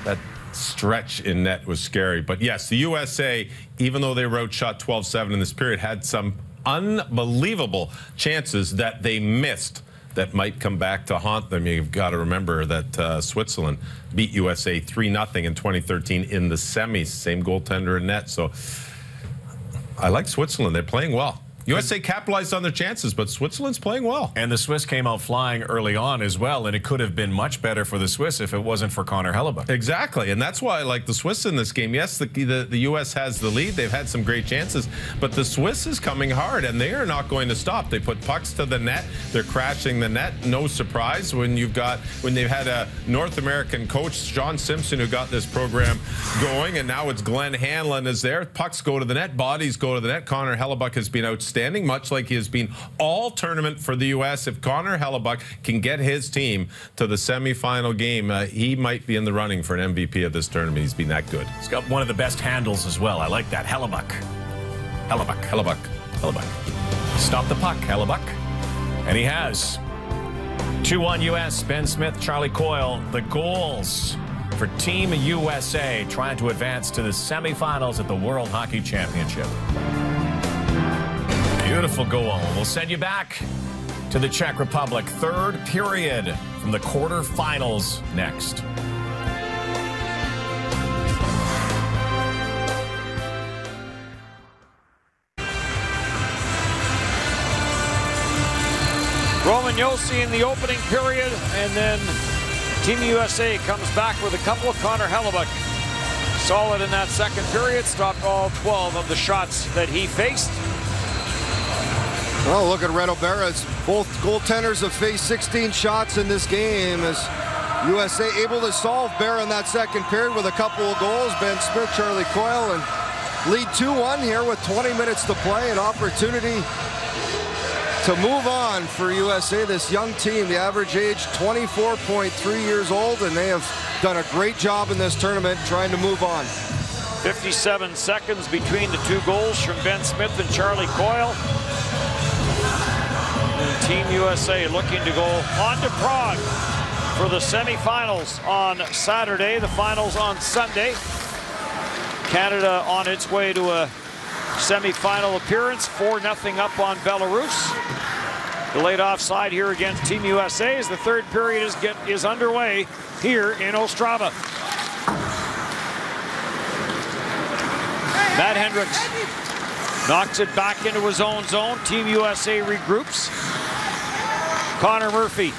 That stretch in net was scary. But yes, the USA, even though they were outshot 12-7 in this period, had some unbelievable chances that they missed. that might come back to haunt them. You've got to remember that Switzerland beat USA 3-0 in 2013 in the semis. Same goaltender in net. So I like Switzerland. They're playing well. USA capitalized on their chances, but Switzerland's playing well. And the Swiss came out flying early on as well, and it could have been much better for the Swiss if it wasn't for Connor Hellebuyck. Exactly, and that's why I like the Swiss in this game. Yes, the U.S. has the lead. They've had some great chances, but the Swiss is coming hard, and they are not going to stop. They put pucks to the net. They're crashing the net. No surprise when they've had a North American coach, John Simpson, who got this program going, and now it's Glenn Hanlon is there. Pucks go to the net. Bodies go to the net. Connor Hellebuyck has been outstanding. Much like he has been all tournament for the U.S. If Connor Hellebuyck can get his team to the semifinal game, he might be in the running for an MVP of this tournament. He's been that good. He's got one of the best handles as well. I like that. Hellebuyck. Hellebuyck. Hellebuyck. Hellebuyck. Stop the puck, Hellebuyck. And he has. 2-1 U.S. Ben Smith, Charlie Coyle. The goals for Team USA trying to advance to the semifinals at the World Hockey Championship. Beautiful goal. We'll send you back to the Czech Republic. Third period from the quarterfinals next. Roman Josi in the opening period, and then Team USA comes back with a couple. Connor Hellebuyck solid in that second period, stopped all 12 of the shots that he faced. Well, look at Reto Berra's. Both goaltenders have faced 16 shots in this game as USA able to solve Berra in that second period with a couple of goals. Ben Smith, Charlie Coyle, and lead 2-1 here with 20 minutes to play. An opportunity to move on for USA, this young team. The average age 24.3 years old, and they have done a great job in this tournament trying to move on. 57 seconds between the two goals from Ben Smith and Charlie Coyle. And Team USA looking to go on to Prague for the semifinals on Saturday, the finals on Sunday. Canada on its way to a semifinal appearance, 4-0 up on Belarus. Delayed offside here against Team USA as the third period is underway here in Ostrava. Matt Hendricks knocks it back into his own zone. Team USA regroups. Connor Murphy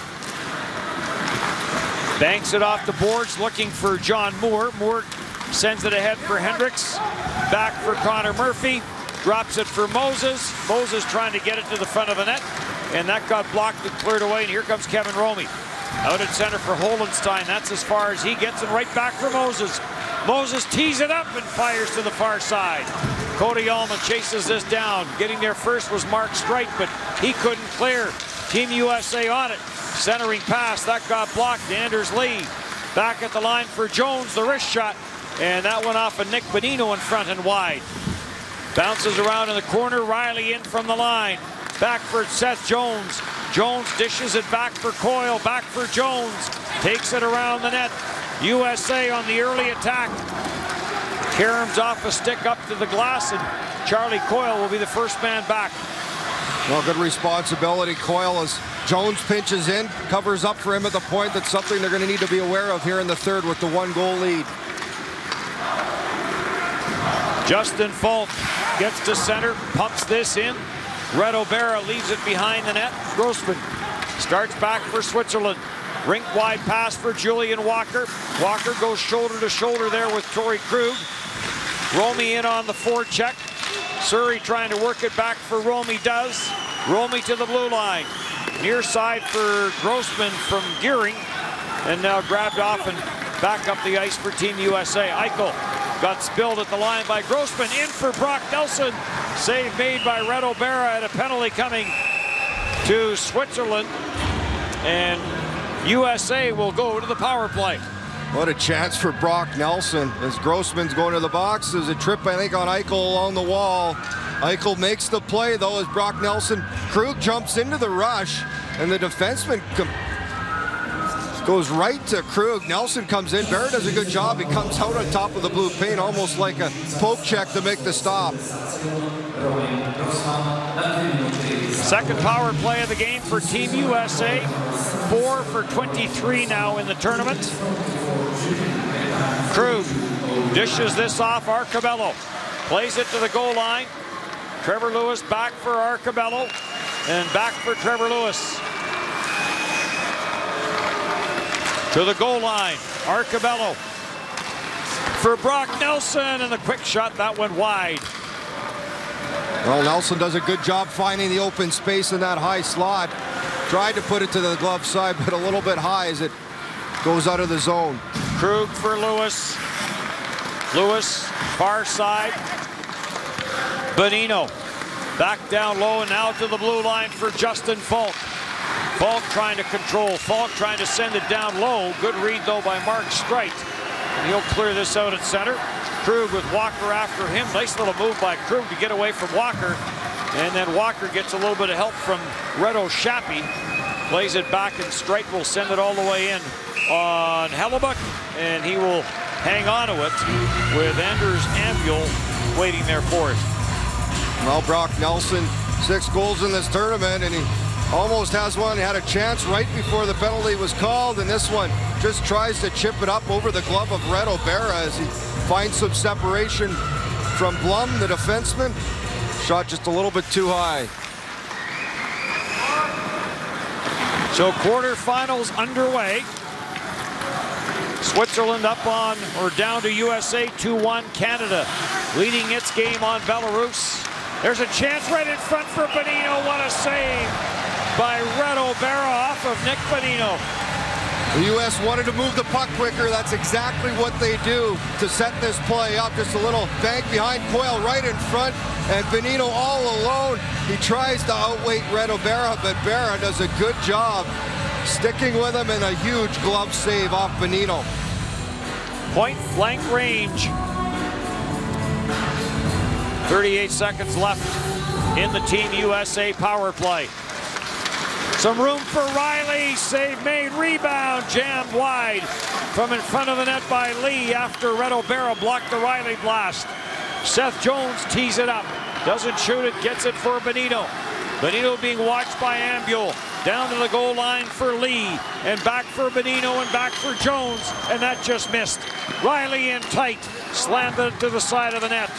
banks it off the boards, looking for John Moore. Moore sends it ahead for Hendricks. Back for Connor Murphy. Drops it for Moses. Moses trying to get it to the front of the net. And that got blocked and cleared away. And here comes Kevin Romy. Out at center for Holenstein. That's as far as he gets, and right back for Moses. Moses tees it up and fires to the far side. Cody Allman chases this down. Getting there first was Mark Streit, but he couldn't clear. Team USA on it. Centering pass. That got blocked. Anders Lee back at the line for Jones. The wrist shot. And that went off of Nick Bonino in front and wide. Bounces around in the corner. Riley in from the line. Back for Seth Jones. Jones dishes it back for Coyle. Back for Jones. Takes it around the net. USA on the early attack. Karam's off a stick up to the glass, and Charlie Coyle will be the first man back. Well, good responsibility. Coyle, as Jones pinches in, covers up for him at the point. That's something they're going to need to be aware of here in the third with the 1-goal lead. Justin Falk gets to center, pumps this in. Reto Berra leaves it behind the net. Grossman starts back for Switzerland. Rink-wide pass for Julian Walker. Walker goes shoulder to shoulder there with Torrey Krug. Romy in on the forecheck. Surrey trying to work it back for Romy does. Romy to the blue line. Near side for Grossman from Gearing. And now grabbed off and back up the ice for Team USA. Eichel got spilled at the line by Grossman. In for Brock Nelson. Save made by Reto Berra, and a penalty coming to Switzerland. And USA will go to the power play. What a chance for Brock Nelson as Grossman's going to the box. There's a trip, I think, on Eichel along the wall. Eichel makes the play, though, as Brock Nelson. Krug jumps into the rush, and the defenseman goes right to Krug. Nelson comes in. Barrett does a good job. He comes out on top of the blue paint, almost like a poke check to make the stop. Second power play of the game for Team USA. 4 for 23 now in the tournament. Krug dishes this off Arcabello. Plays it to the goal line. Trevor Lewis back for Arcabello. And back for Trevor Lewis. To the goal line. Arcabello for Brock Nelson. And the quick shot, that went wide. Well, Nelson does a good job finding the open space in that high slot. Tried to put it to the glove side, but a little bit high as it goes out of the zone. Krug for Lewis. Lewis, far side. Bonino back down low and now to the blue line for Justin Falk. Falk trying to control. Falk trying to send it down low. Good read, though, by Mark Streit. And he'll clear this out at center. Krug with Walker after him. Nice little move by Krug to get away from Walker. And then Walker gets a little bit of help from Reto Shappy. Plays it back, and Streit will send it all the way in on Hellebuck. And he will hang on to it with Anders Ambul waiting there for it. Well, Brock Nelson, 6 goals in this tournament, and he almost has one. He had a chance right before the penalty was called, and this one just tries to chip it up over the glove of Reto Berra as he finds some separation from Blum, the defenseman. Shot just a little bit too high. So quarterfinals underway. Switzerland up on or down to USA 2-1. Canada leading its game on Belarus. There's a chance right in front for Bonino. What a save by Reto Berra off of Nick Bonino. The U.S. wanted to move the puck quicker. That's exactly what they do to set this play up. Just a little bank behind Coyle right in front, and Bonino all alone. He tries to outweight Reto Berra, but Berra does a good job sticking with him, and a huge glove save off Bonino. Point blank range. 38 seconds left in the Team USA power play. Some room for Riley. Save made. Rebound jammed wide from in front of the net by Lee after Reto Berra blocked the Riley blast. Seth Jones tees it up. Doesn't shoot it. Gets it for Bonino. Bonino being watched by Ambul. Down to the goal line for Lee. And back for Bonino and back for Jones. And that just missed. Riley in tight. Slammed it to the side of the net.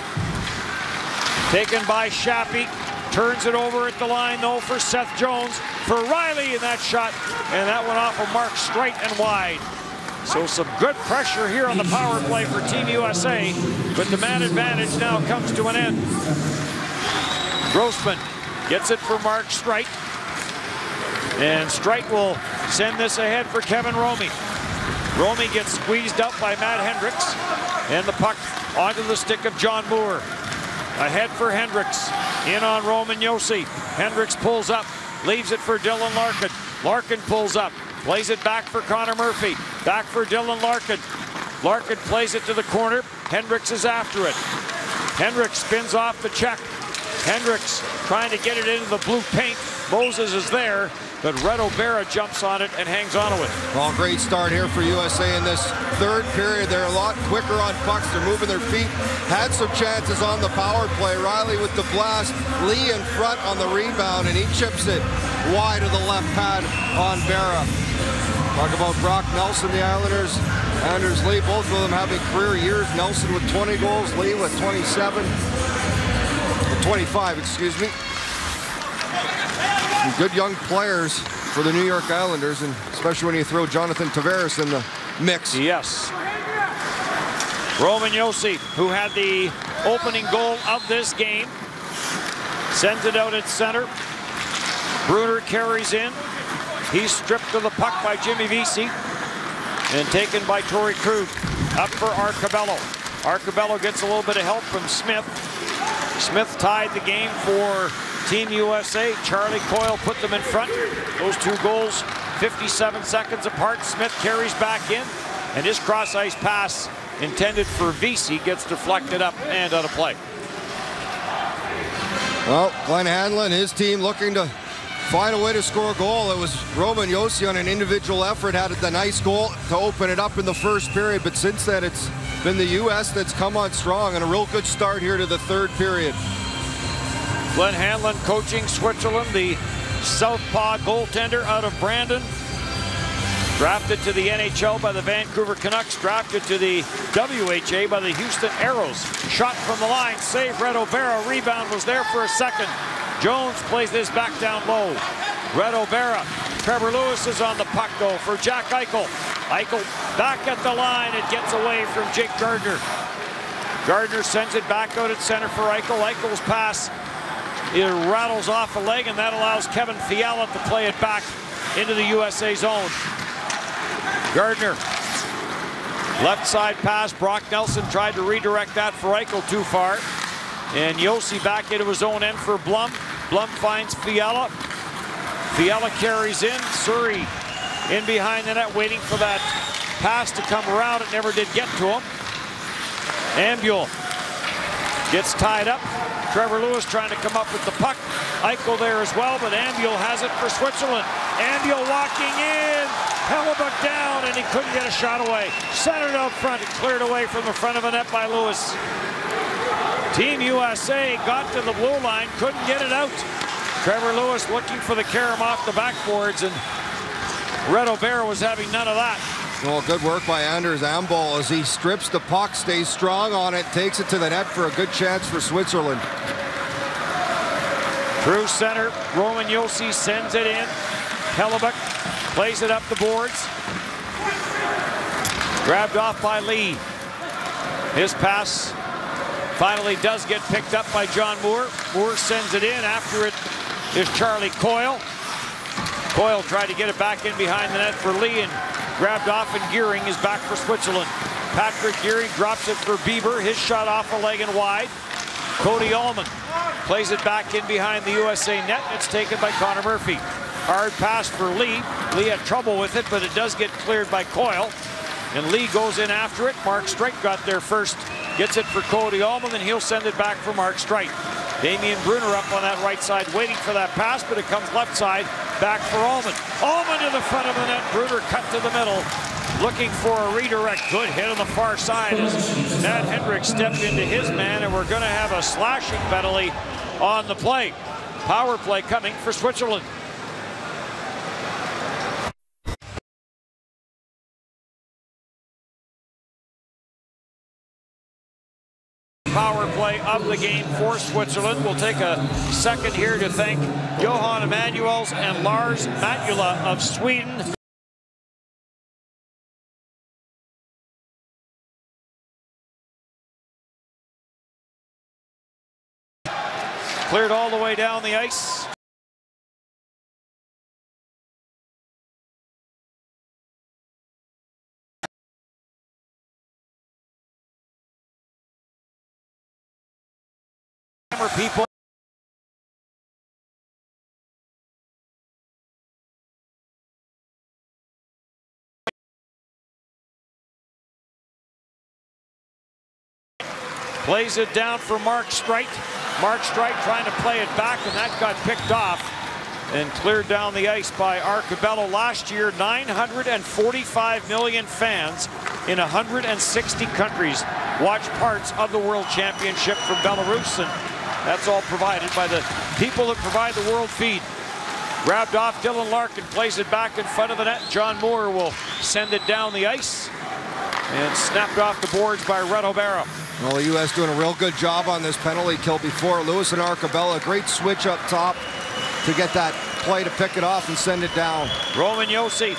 Taken by Shappy. Turns it over at the line, though, for Seth Jones. For Riley in that shot. And that went off of Mark Streit and wide. So some good pressure here on the power play for Team USA. But the man advantage now comes to an end. Grossman gets it for Mark Streit. And Streit will send this ahead for Kevin Romy. Romy gets squeezed out by Matt Hendricks. And the puck onto the stick of John Moore. Ahead for Hendricks. In on Roman Josi. Hendricks pulls up. Leaves it for Dylan Larkin. Larkin pulls up. Plays it back for Connor Murphy. Back for Dylan Larkin. Larkin plays it to the corner. Hendricks is after it. Hendricks spins off the check. Hendricks trying to get it into the blue paint. Moses is there, but Reto Berra jumps on it and hangs on to it. Well, great start here for USA in this third period. They're a lot quicker on pucks. They're moving their feet. Had some chances on the power play. Riley with the blast. Lee in front on the rebound, and he chips it wide of the left pad on Berra. Talk about Brock Nelson, the Islanders. Anders Lee, both of them having career years. Nelson with 20 goals, Lee with 25, excuse me. Some good young players for the New York Islanders, and especially when you throw Jonathan Tavares in the mix. Yes. Roman Josi, who had the opening goal of this game, sends it out at center. Bruner carries in. He's stripped of the puck by Jimmy Vesey and taken by Torrey Krug. Up for Arcabello. Arcabello gets a little bit of help from Smith. Smith tied the game for Team USA. Charlie Coyle put them in front. Those two goals 57 seconds apart. Smith carries back in, and his cross-ice pass intended for Vesey gets deflected up and out of play. Well, Glenn Hanlon, his team looking to find a way to score a goal. It was Roman Josi on an individual effort, had the nice goal to open it up in the first period, but since then it's been the U.S. that's come on strong, and a real good start here to the third period. Glenn Hanlon coaching Switzerland, the southpaw goaltender out of Brandon. Drafted to the NHL by the Vancouver Canucks. Drafted to the WHA by the Houston Aeros. Shot from the line. Save Reto Berra. Rebound was there for a second. Jones plays this back down low. Reto Berra. Trevor Lewis is on the puck though for Jack Eichel. Eichel back at the line. It gets away from Jake Gardner. Gardner sends it back out at center for Eichel. Eichel's pass, it rattles off a leg, and that allows Kevin Fiala to play it back into the USA zone. Gardner, left side pass. Brock Nelson tried to redirect that for Eichel too far. And Yossi back into his own end for Blum. Blum finds Fiala. Fiala carries in. Surrey in behind the net waiting for that pass to come around. It never did get to him. Ambuel gets tied up. Trevor Lewis trying to come up with the puck. Eichel there as well, but Ambuel has it for Switzerland. Ambuel walking in. Hellebuck down, and he couldn't get a shot away. Centered out front and cleared away from the front of the net by Lewis. Team USA got to the blue line, couldn't get it out. Trevor Lewis looking for the carom off the backboards, and Reto Berra was having none of that. Well, good work by Anders Ambuel as he strips the puck, stays strong on it, takes it to the net for a good chance for Switzerland. Through center, Roman Yossi sends it in. Hellebuck plays it up the boards. Grabbed off by Lee. His pass finally does get picked up by John Moore. Moore sends it in. After it is Charlie Coyle. Coyle tried to get it back in behind the net for Lee, and grabbed off, and Gearing is back for Switzerland. Patrick Gearing drops it for Bieber. His shot off a leg and wide. Cody Ullman plays it back in behind the USA net. It's taken by Connor Murphy. Hard pass for Lee. Lee had trouble with it, but it does get cleared by Coyle. And Lee goes in after it. Mark Streit got there first. Gets it for Cody Ullman, and he'll send it back for Mark Streit. Damian Brunner up on that right side waiting for that pass, but it comes left side back for Ullman. Ullman to the front of the net. Brunner cut to the middle. Looking for a redirect. Good hit on the far side as Matt Hendricks stepped into his man, and we're going to have a slashing penalty on the play. Power play coming for Switzerland. Power play of the game for Switzerland. We'll take a second here to thank Johan Emanuels and Lars Matula of Sweden. Cleared all the way down the ice. People. Plays it down for Mark Streit. Mark Streit trying to play it back, and that got picked off and cleared down the ice by Arcabello. Last year, 945 million fans in 160 countries watched parts of the World Championship from Belarus, and that's all provided by the people that provide the world feed. Grabbed off, Dylan Larkin plays it back in front of the net. John Moore will send it down the ice, and snapped off the boards by Reto Berra. Well, the U.S. doing a real good job on this penalty kill before. Lewis and Arcabella, great switch up top to get that play to pick it off and send it down. Roman Yossi,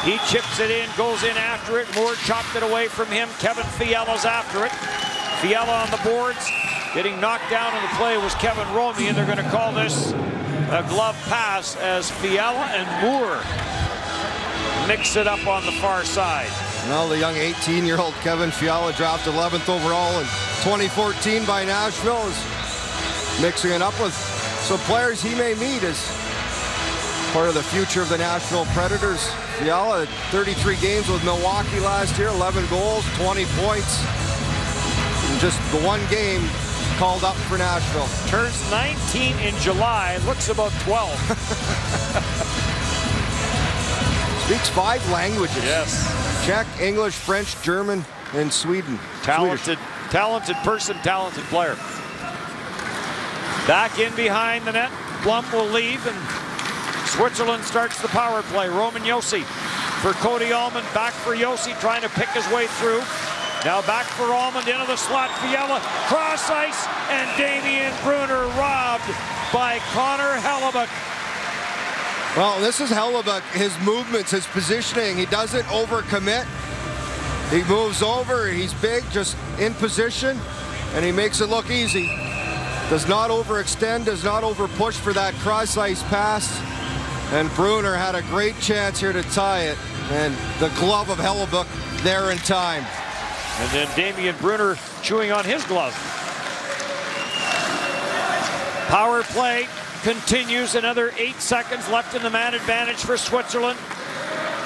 he chips it in, goes in after it. Moore chopped it away from him. Kevin Fiala's after it. Fiala on the boards. Getting knocked down in the play was Kevin Romey, and they're going to call this a glove pass as Fiala and Moore mix it up on the far side. Well, the young 18-year-old Kevin Fiala, drafted 11th overall in 2014 by Nashville, is mixing it up with some players he may meet as part of the future of the Nashville Predators. Fiala had 33 games with Milwaukee last year, 11 goals, 20 points. And just the one game called up for Nashville. Turns 19 in July, looks about 12. Speaks 5 languages. Yes. Czech, English, French, German, and Sweden. Talented person, talented player. Back in behind the net. Blum will leave, and Switzerland starts the power play. Roman Josi for Cody Almond. Back for Josi, trying to pick his way through. Now back for Almond, into the slot. Fiala, cross ice, and Damian Brunner robbed by Connor Hellebuyck. Well, this is Hellebuyck. His movements, his positioning, he doesn't overcommit. He moves over, he's big, just in position, and he makes it look easy. Does not overextend, does not overpush for that cross ice pass. And Brunner had a great chance here to tie it. And the glove of Hellebuyck there in time. And then Damian Brunner chewing on his glove. Power play continues. Another 8 seconds left in the man advantage for Switzerland.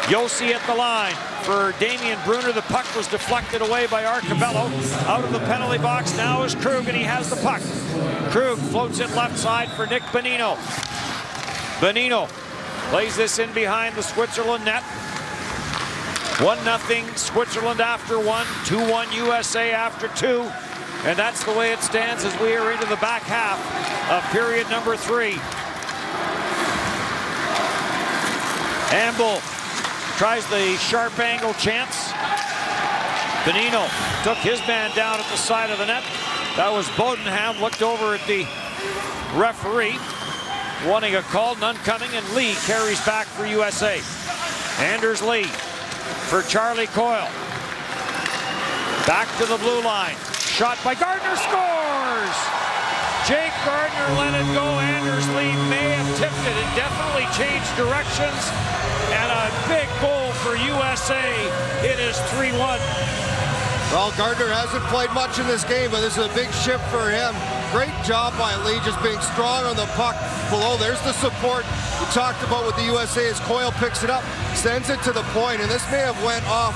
Josi at the line for Damian Brunner. The puck was deflected away by Arcabello. Out of the penalty box now is Krug, and he has the puck. Krug floats it left side for Nick Bonino. Bonino plays this in behind the Switzerland net. 1-0 Switzerland after 1, 2-1 USA after 2. And that's the way it stands as we are into the back half of period number 3. Amble tries the sharp angle chance. Bonino took his man down at the side of the net. That was Bodenham, looked over at the referee, wanting a call, none coming, and Lee carries back for USA. Anders Lee for Charlie Coyle. Back to the blue line. Shot by Gardner, scores! Jake Gardner let it go. Anders Lee may have tipped it and definitely changed directions. And a big goal for USA. It is 3-1. Well, Gardner hasn't played much in this game, but this is a big shift for him. Great job by Lee, just being strong on the puck below. There's the support we talked about with the USA as Coyle picks it up, sends it to the point, and this may have went off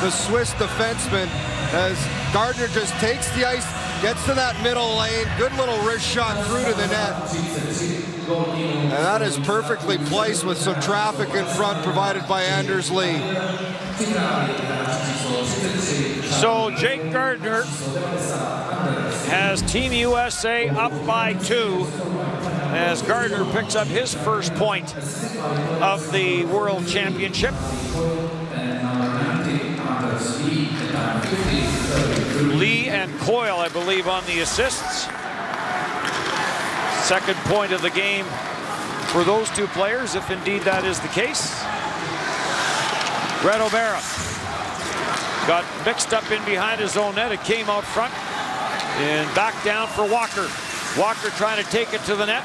the Swiss defenseman as Gardner just takes the ice, gets to that middle lane, good little wrist shot through to the net. And that is perfectly placed with some traffic in front provided by Anders Lee. So Jake Gardner has Team USA up by 2 as Gardner picks up his first point of the World Championship. Lee and Coyle, I believe, on the assists. Second point of the game for those two players, if indeed that is the case. Red O'Bara got mixed up in behind his own net. It came out front and back down for Walker. Walker trying to take it to the net.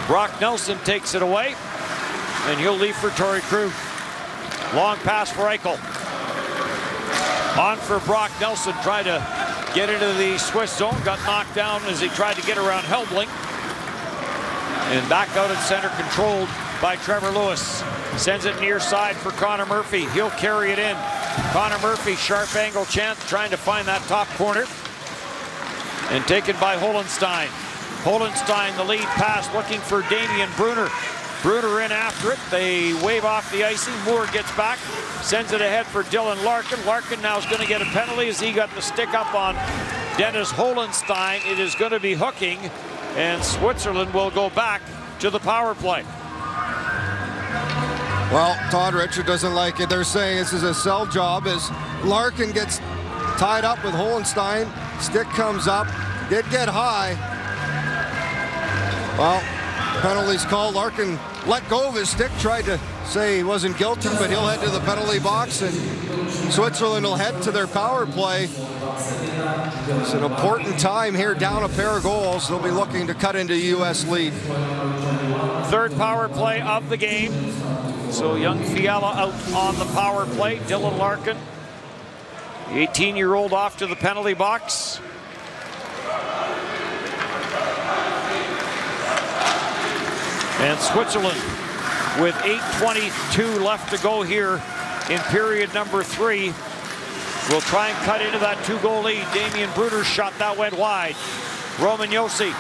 Brock Nelson takes it away, and he'll leave for Torrey Krug. Long pass for Eichel. On for Brock Nelson, tried to get into the Swiss zone, got knocked down as he tried to get around Helbling. And back out at center, controlled by Trevor Lewis. Sends it near side for Connor Murphy. He'll carry it in. Connor Murphy, sharp angle chance, trying to find that top corner. And taken by Holenstein. Holenstein, the lead pass, looking for Damian Brunner. Brunner in after it. They wave off the icing. Moore gets back, sends it ahead for Dylan Larkin. Larkin now is going to get a penalty as he got the stick up on Dennis Holenstein. It is going to be hooking, and Switzerland will go back to the power play. Well, Todd Richard doesn't like it. They're saying this is a sell job as Larkin gets tied up with Holenstein. Stick comes up, did get high. Well, penalty's called. Larkin let go of his stick, tried to say he wasn't guilty, but he'll head to the penalty box, and Switzerland will head to their power play. It's an important time here, down a pair of goals. They'll be looking to cut into the U.S. lead. Third power play of the game. So young Fiala out on the power play. Dylan Larkin, the 18-year-old, off to the penalty box. And Switzerland with 8:22 left to go here in period number 3. Will try and cut into that 2-goal lead. Damian Brunner's shot, that went wide. Roman Josi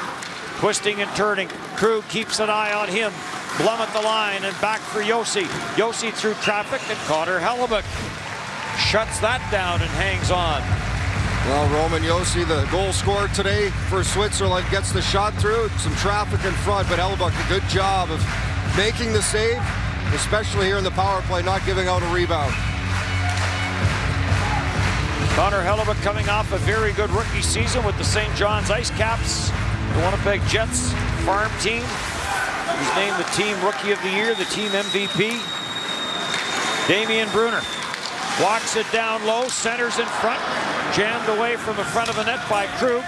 twisting and turning. Krug keeps an eye on him. Blum at the line and back for Josi. Josi through traffic, and Connor Hellebuyck shuts that down and hangs on. Well, Roman Josi, the goal scorer today for Switzerland, gets the shot through. Some traffic in front, but Hellebuyck, a good job of making the save, especially here in the power play, not giving out a rebound. Connor Hellebuyck coming off a very good rookie season with the St. John's Ice Caps, the Winnipeg Jets farm team. He was named the team Rookie of the Year, the team MVP. Damian Brunner walks it down low, centers in front, jammed away from the front of the net by Krug.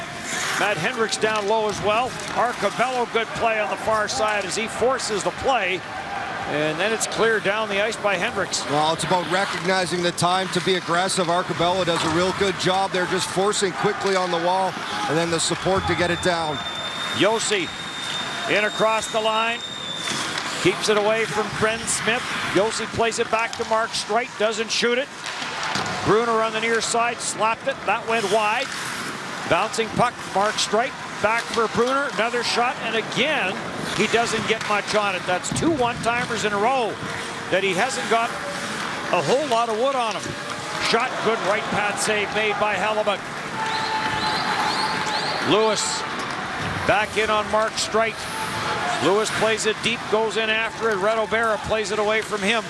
Matt Hendricks down low as well. Arcobello, good play on the far side as he forces the play. And then it's cleared down the ice by Hendricks. Well, it's about recognizing the time to be aggressive. Arcobello does a real good job there, just forcing quickly on the wall, and then the support to get it down. Josi in across the line. Keeps it away from Bren Smith. Josi plays it back to Mark Streit. Doesn't shoot it. Brunner on the near side. Slapped it. That went wide. Bouncing puck. Mark Streit. Back for Brunner. Another shot. And again, he doesn't get much on it. That's 2 one-timers in a row that he hasn't got a whole lot of wood on him. Shot. Good right pad save made by Hellebuyck. Lewis back in on Mark Streit. Lewis plays it deep, goes in after it. Red O'Bara plays it away from him.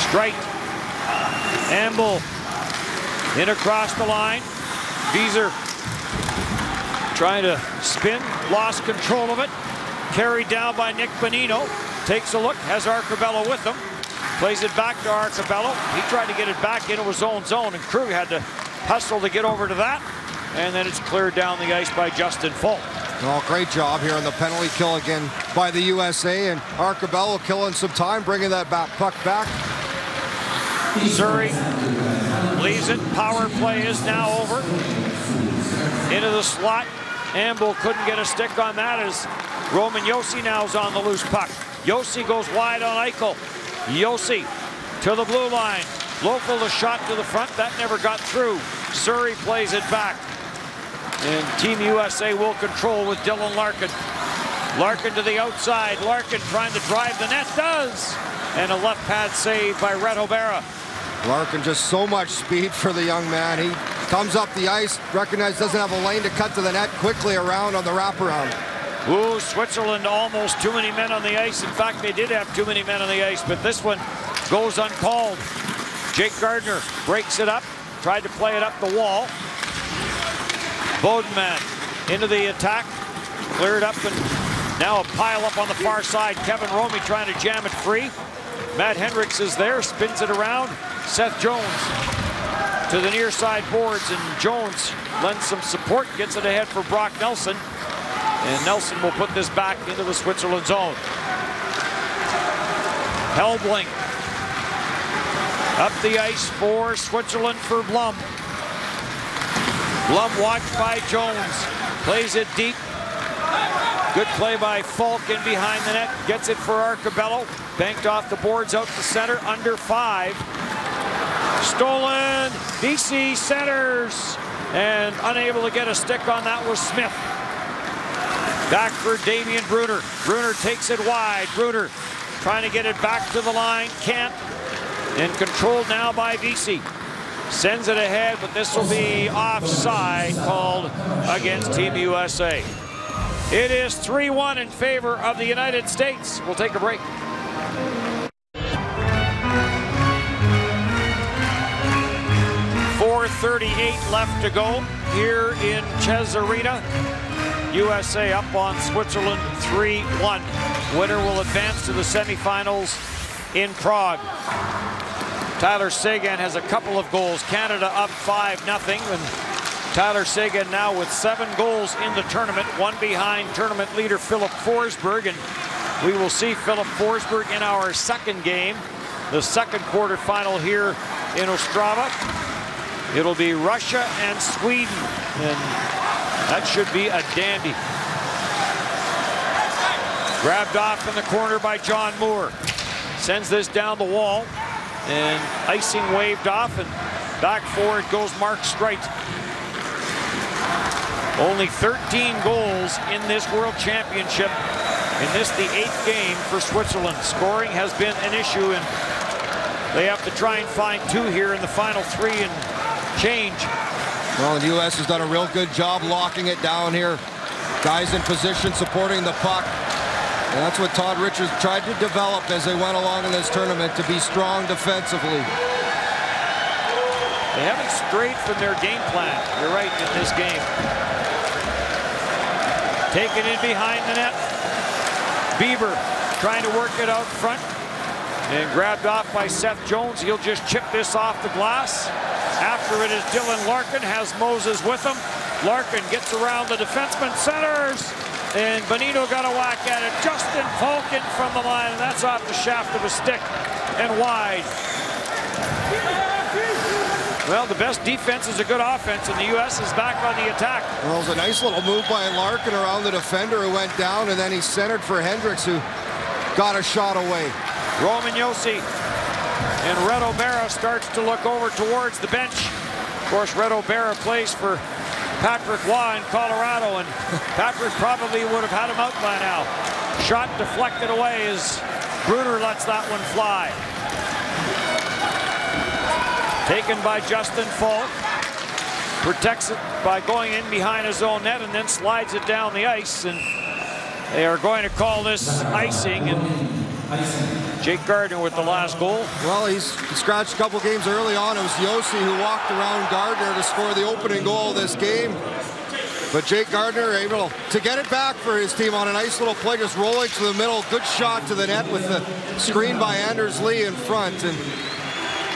Streit. Amble in across the line. Vieser trying to spin, lost control of it. Carried down by Nick Bonino. Takes a look, has Arcobello with him. Plays it back to Arcobello. He tried to get it back into his own zone, and Krug had to hustle to get over to that. And then it's cleared down the ice by Justin Folk. Well, great job here on the penalty kill again by the USA, and Arcobello killing some time, bringing that puck back. Surrey leaves it. Power play is now over. Into the slot. Amble couldn't get a stick on that as Roman Josi now is on the loose puck. Josi goes wide on Eichel. Josi to the blue line. Local the shot to the front. That never got through. Surrey plays it back. And Team USA will control with Dylan Larkin. Larkin to the outside. Larkin trying to drive the net. Does! And a left pad save by Red O'Bara. Larkin just so much speed for the young man. He comes up the ice, recognizes doesn't have a lane to cut to the net, quickly around on the wraparound. Ooh, Switzerland almost too many men on the ice. In fact, they did have too many men on the ice, but this one goes uncalled. Jake Gardner breaks it up, tried to play it up the wall. Bodenman into the attack, cleared up, and now a pile up on the far side. Kevin Romey trying to jam it free. Matt Hendricks is there, spins it around. Seth Jones to the near side boards, and Jones lends some support, gets it ahead for Brock Nelson. And Nelson will put this back into the Switzerland zone. Helbling up the ice for Switzerland for Blum. Blum watched by Jones. Plays it deep. Good play by Falk in behind the net. Gets it for Arcobello. Banked off the boards out to center. Under 5. Stolen. BC centers. And unable to get a stick on that was Smith. Back for Damian Brunner. Brunner takes it wide. Brunner trying to get it back to the line. Can't. And controlled now by BC. Sends it ahead, but this will be offside called against Team USA. It is 3-1 in favor of the United States. We'll take a break. .438 left to go here in Cesarina. USA up on Switzerland 3-1. Winner will advance to the semifinals in Prague. Tyler Seguin has a couple of goals. Canada up 5-0. And Tyler Seguin now with 7 goals in the tournament, 1 behind tournament leader Philip Forsberg. And we will see Philip Forsberg in our second game, the second quarterfinal here in Ostrava. It'll be Russia and Sweden, and that should be a dandy. Grabbed off in the corner by John Moore. Sends this down the wall, and icing waved off, and back forward goes Mark Streit. Only 13 goals in this World Championship. In this, the 8th game for Switzerland. Scoring has been an issue, and They have to try and find 2 here in the final 3 and change. Well, the U.S. has done a real good job locking it down here. Guys in position supporting the puck. And that's what Todd Richards tried to develop as they went along in this tournament, to be strong defensively. They haven't strayed from their game plan. You're right, in this game. Taken in behind the net. Bieber trying to work it out front. And grabbed off by Seth Jones. He'll just chip this off the glass. After it is Dylan Larkin, has Moses with him. Larkin gets around the defenseman, centers. And Bonino got a whack at it. Justin Falk in from the line, and that's off the shaft of a stick and wide. Well, the best defense is a good offense, and the U.S. is back on the attack. Well, it was a nice little move by Larkin around the defender who went down, and then he centered for Hendricks, who got a shot away. Roman Josi and Red O'Bara starts to look over towards the bench. Of course, Red O'Bara plays for Patrick Waugh in Colorado, and Patrick probably would have had him out by now. Shot deflected away as Bruner lets that one fly. Taken by Justin Falk. Protects it by going in behind his own net and then slides it down the ice, and they are going to call this icing. And Jake Gardner with the last goal. Well, he's scratched a couple games early on. It was Josi who walked around Gardner to score the opening goal of this game. But Jake Gardner able to get it back for his team on a nice little play, just rolling to the middle. Good shot to the net with the screen by Anders Lee in front. And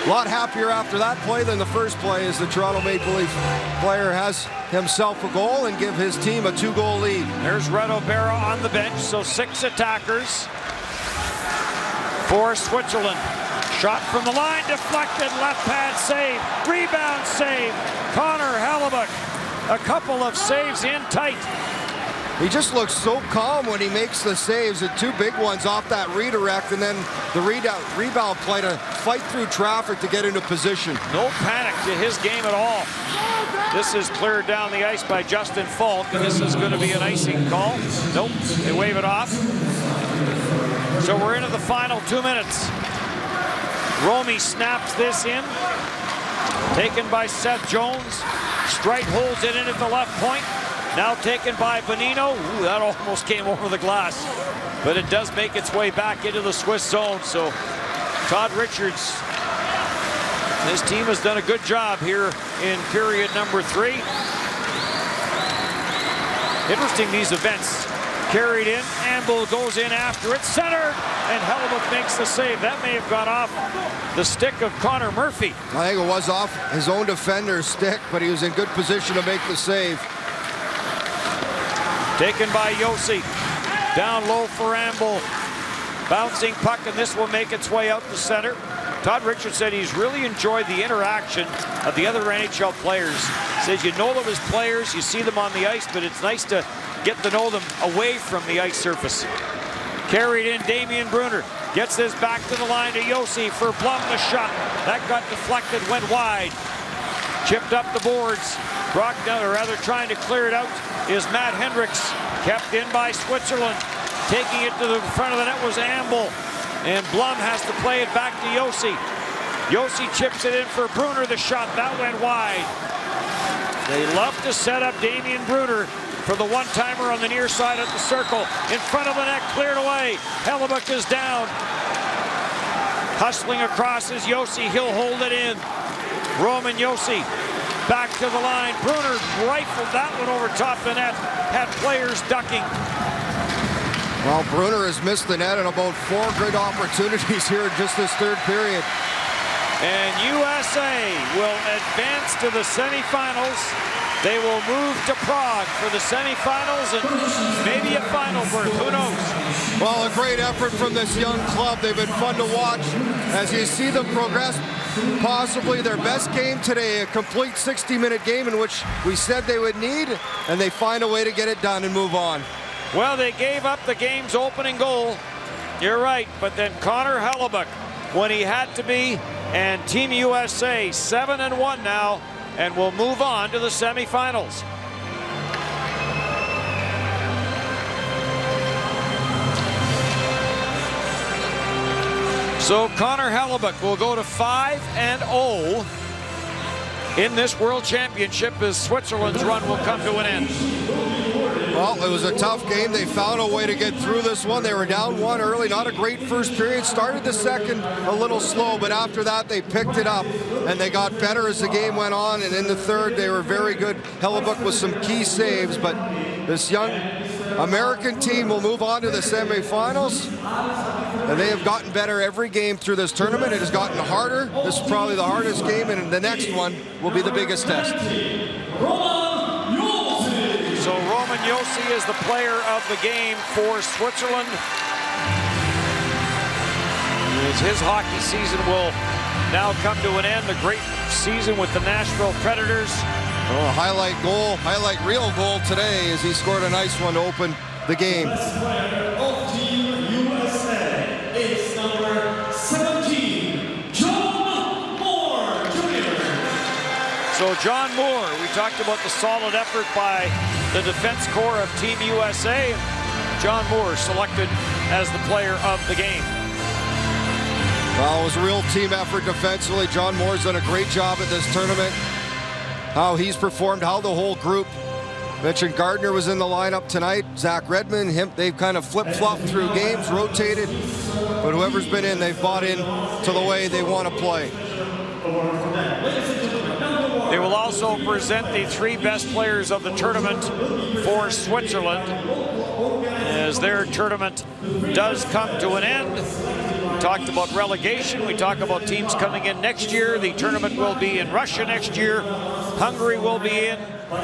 a lot happier after that play than the first play, as the Toronto Maple Leaf player has himself a goal and give his team a 2-goal lead. There's Red O'Bara on the bench, so 6 attackers for Switzerland. Shot from the line, deflected, left pad save, rebound save. Connor Hellebuyck, a couple of saves in tight. He just looks so calm when he makes the saves, and 2 big ones off that redirect, and then the rebound play to fight through traffic to get into position. No panic to his game at all. This is cleared down the ice by Justin Falk, and this is going to be an icing call. Nope, they wave it off. So we're into the final 2 minutes. Romy snaps this in. Taken by Seth Jones. Strite holds it in at the left point. Now taken by Bonino. Ooh, that almost came over the glass. But it does make its way back into the Swiss zone. So Todd Richards, his team has done a good job here in period number 3. Interesting, these events. Carried in, Amble goes in after it, centered, and Hellebuyck makes the save. That may have gone off the stick of Connor Murphy. I think it was off his own defender's stick, but he was in good position to make the save. Taken by Josi. Down low for Amble. Bouncing puck, and this will make its way out to center. Todd Richards said he's really enjoyed the interaction of the other NHL players. Says you know them as players, you see them on the ice, but it's nice to get to know them away from the ice surface. Carried in, Damian Bruner gets this back to the line to Josi for Blum, the shot. That got deflected, went wide. Chipped up the boards. Brock down, or rather trying to clear it out, is Matt Hendricks. Kept in by Switzerland. Taking it to the front of the net was Amble. And Blum has to play it back to Josi. Josi chips it in for Bruner, the shot. That went wide. They love to set up Damian Bruner for the one-timer on the near side of the circle. In front of the net, cleared away. Hellebuyck is down. Hustling across is Josi. He'll hold it in. Roman Josi back to the line. Bruner rifled that one over top the net. Had players ducking. Well, Bruner has missed the net in about 4 great opportunities here in just this third period. And USA will advance to the semifinals. They will move to Prague for the semifinals and maybe a final berth. Who knows? Well, a great effort from this young club. They've been fun to watch as you see them progress. Possibly their best game today, a complete 60-minute game in which we said they would need, and they find a way to get it done and move on. Well, they gave up the game's opening goal. You're right, but then Connor Hellebuyck, when he had to be, and Team USA 7-1 now, and will move on to the semifinals. So Connor Hellebuck will go to 5-0 in this World Championship as Switzerland's run will come to an end. Well, it was a tough game. They found a way to get through this one. They were down 1 early, not a great first period. Started the second a little slow, but after that they picked it up and they got better as the game went on. And in the third, they were very good. Hellebuck with some key saves, but this young American team will move on to the semifinals. And they have gotten better every game through this tournament. It has gotten harder. This is probably the hardest game, and the next one will be the biggest test. So Roman Josi is the player of the game for Switzerland. As his hockey season will now come to an end. A great season with the Nashville Predators. Oh, highlight goal, highlight real goal today as he scored a nice one to open the game. It's number 17, John Moore Jr. So John Moore, we talked about the solid effort by the defense core of Team USA. John Moore selected as the player of the game. Well, it was a real team effort defensively. John Moore's done a great job at this tournament. How he's performed, how the whole group. Mentioned Gardner was in the lineup tonight. Zach Redmond, they've kind of flip-flopped through games, rotated. But whoever's been in, they've bought in to the way they want to play. They will also present the 3 best players of the tournament for Switzerland as their tournament does come to an end. We talked about relegation. We talk about teams coming in next year. The tournament will be in Russia next year. Hungary will be in.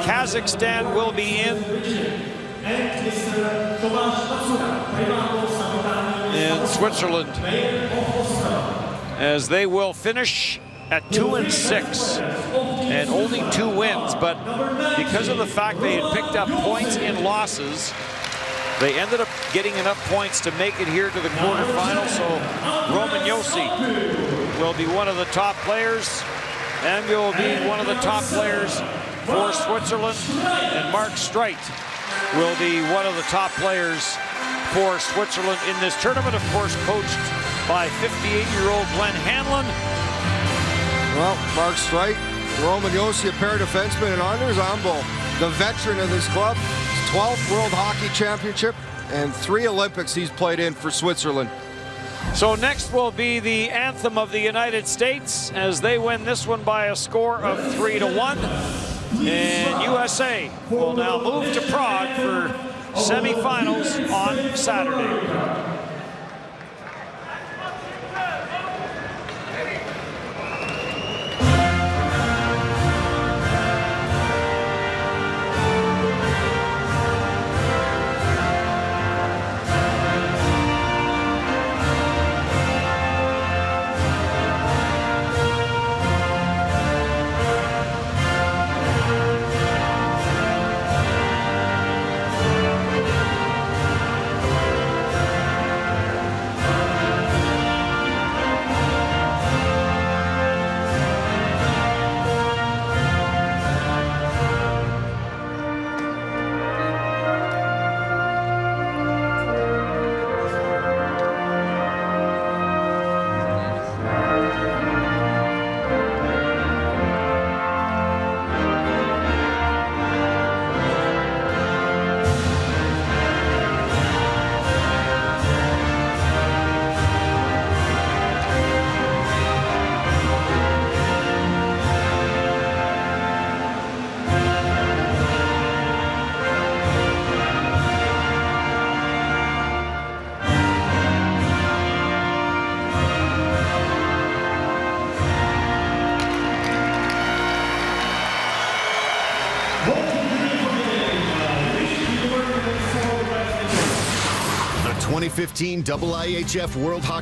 Kazakhstan will be in. And Switzerland, as they will finish at 2-6 and only 2 wins, but because of the fact they had picked up points in losses, they ended up getting enough points to make it here to the quarterfinals. So Roman Josi will be one of the top players and will be one of the top players for Switzerland, and Mark Streit will be one of the top players for Switzerland in this tournament, of course coached by 58-year-old Glenn Hanlon. Well, Mark Streit, Roman Josi, a pair of defensemen, and Anders Ambo, the veteran of this club, his 12th World Hockey Championship and 3 Olympics he's played in for Switzerland. So next will be the anthem of the United States as they win this one by a score of 3-1. And USA will now move to Prague for semifinals on Saturday. The 2015 IIHF World Hockey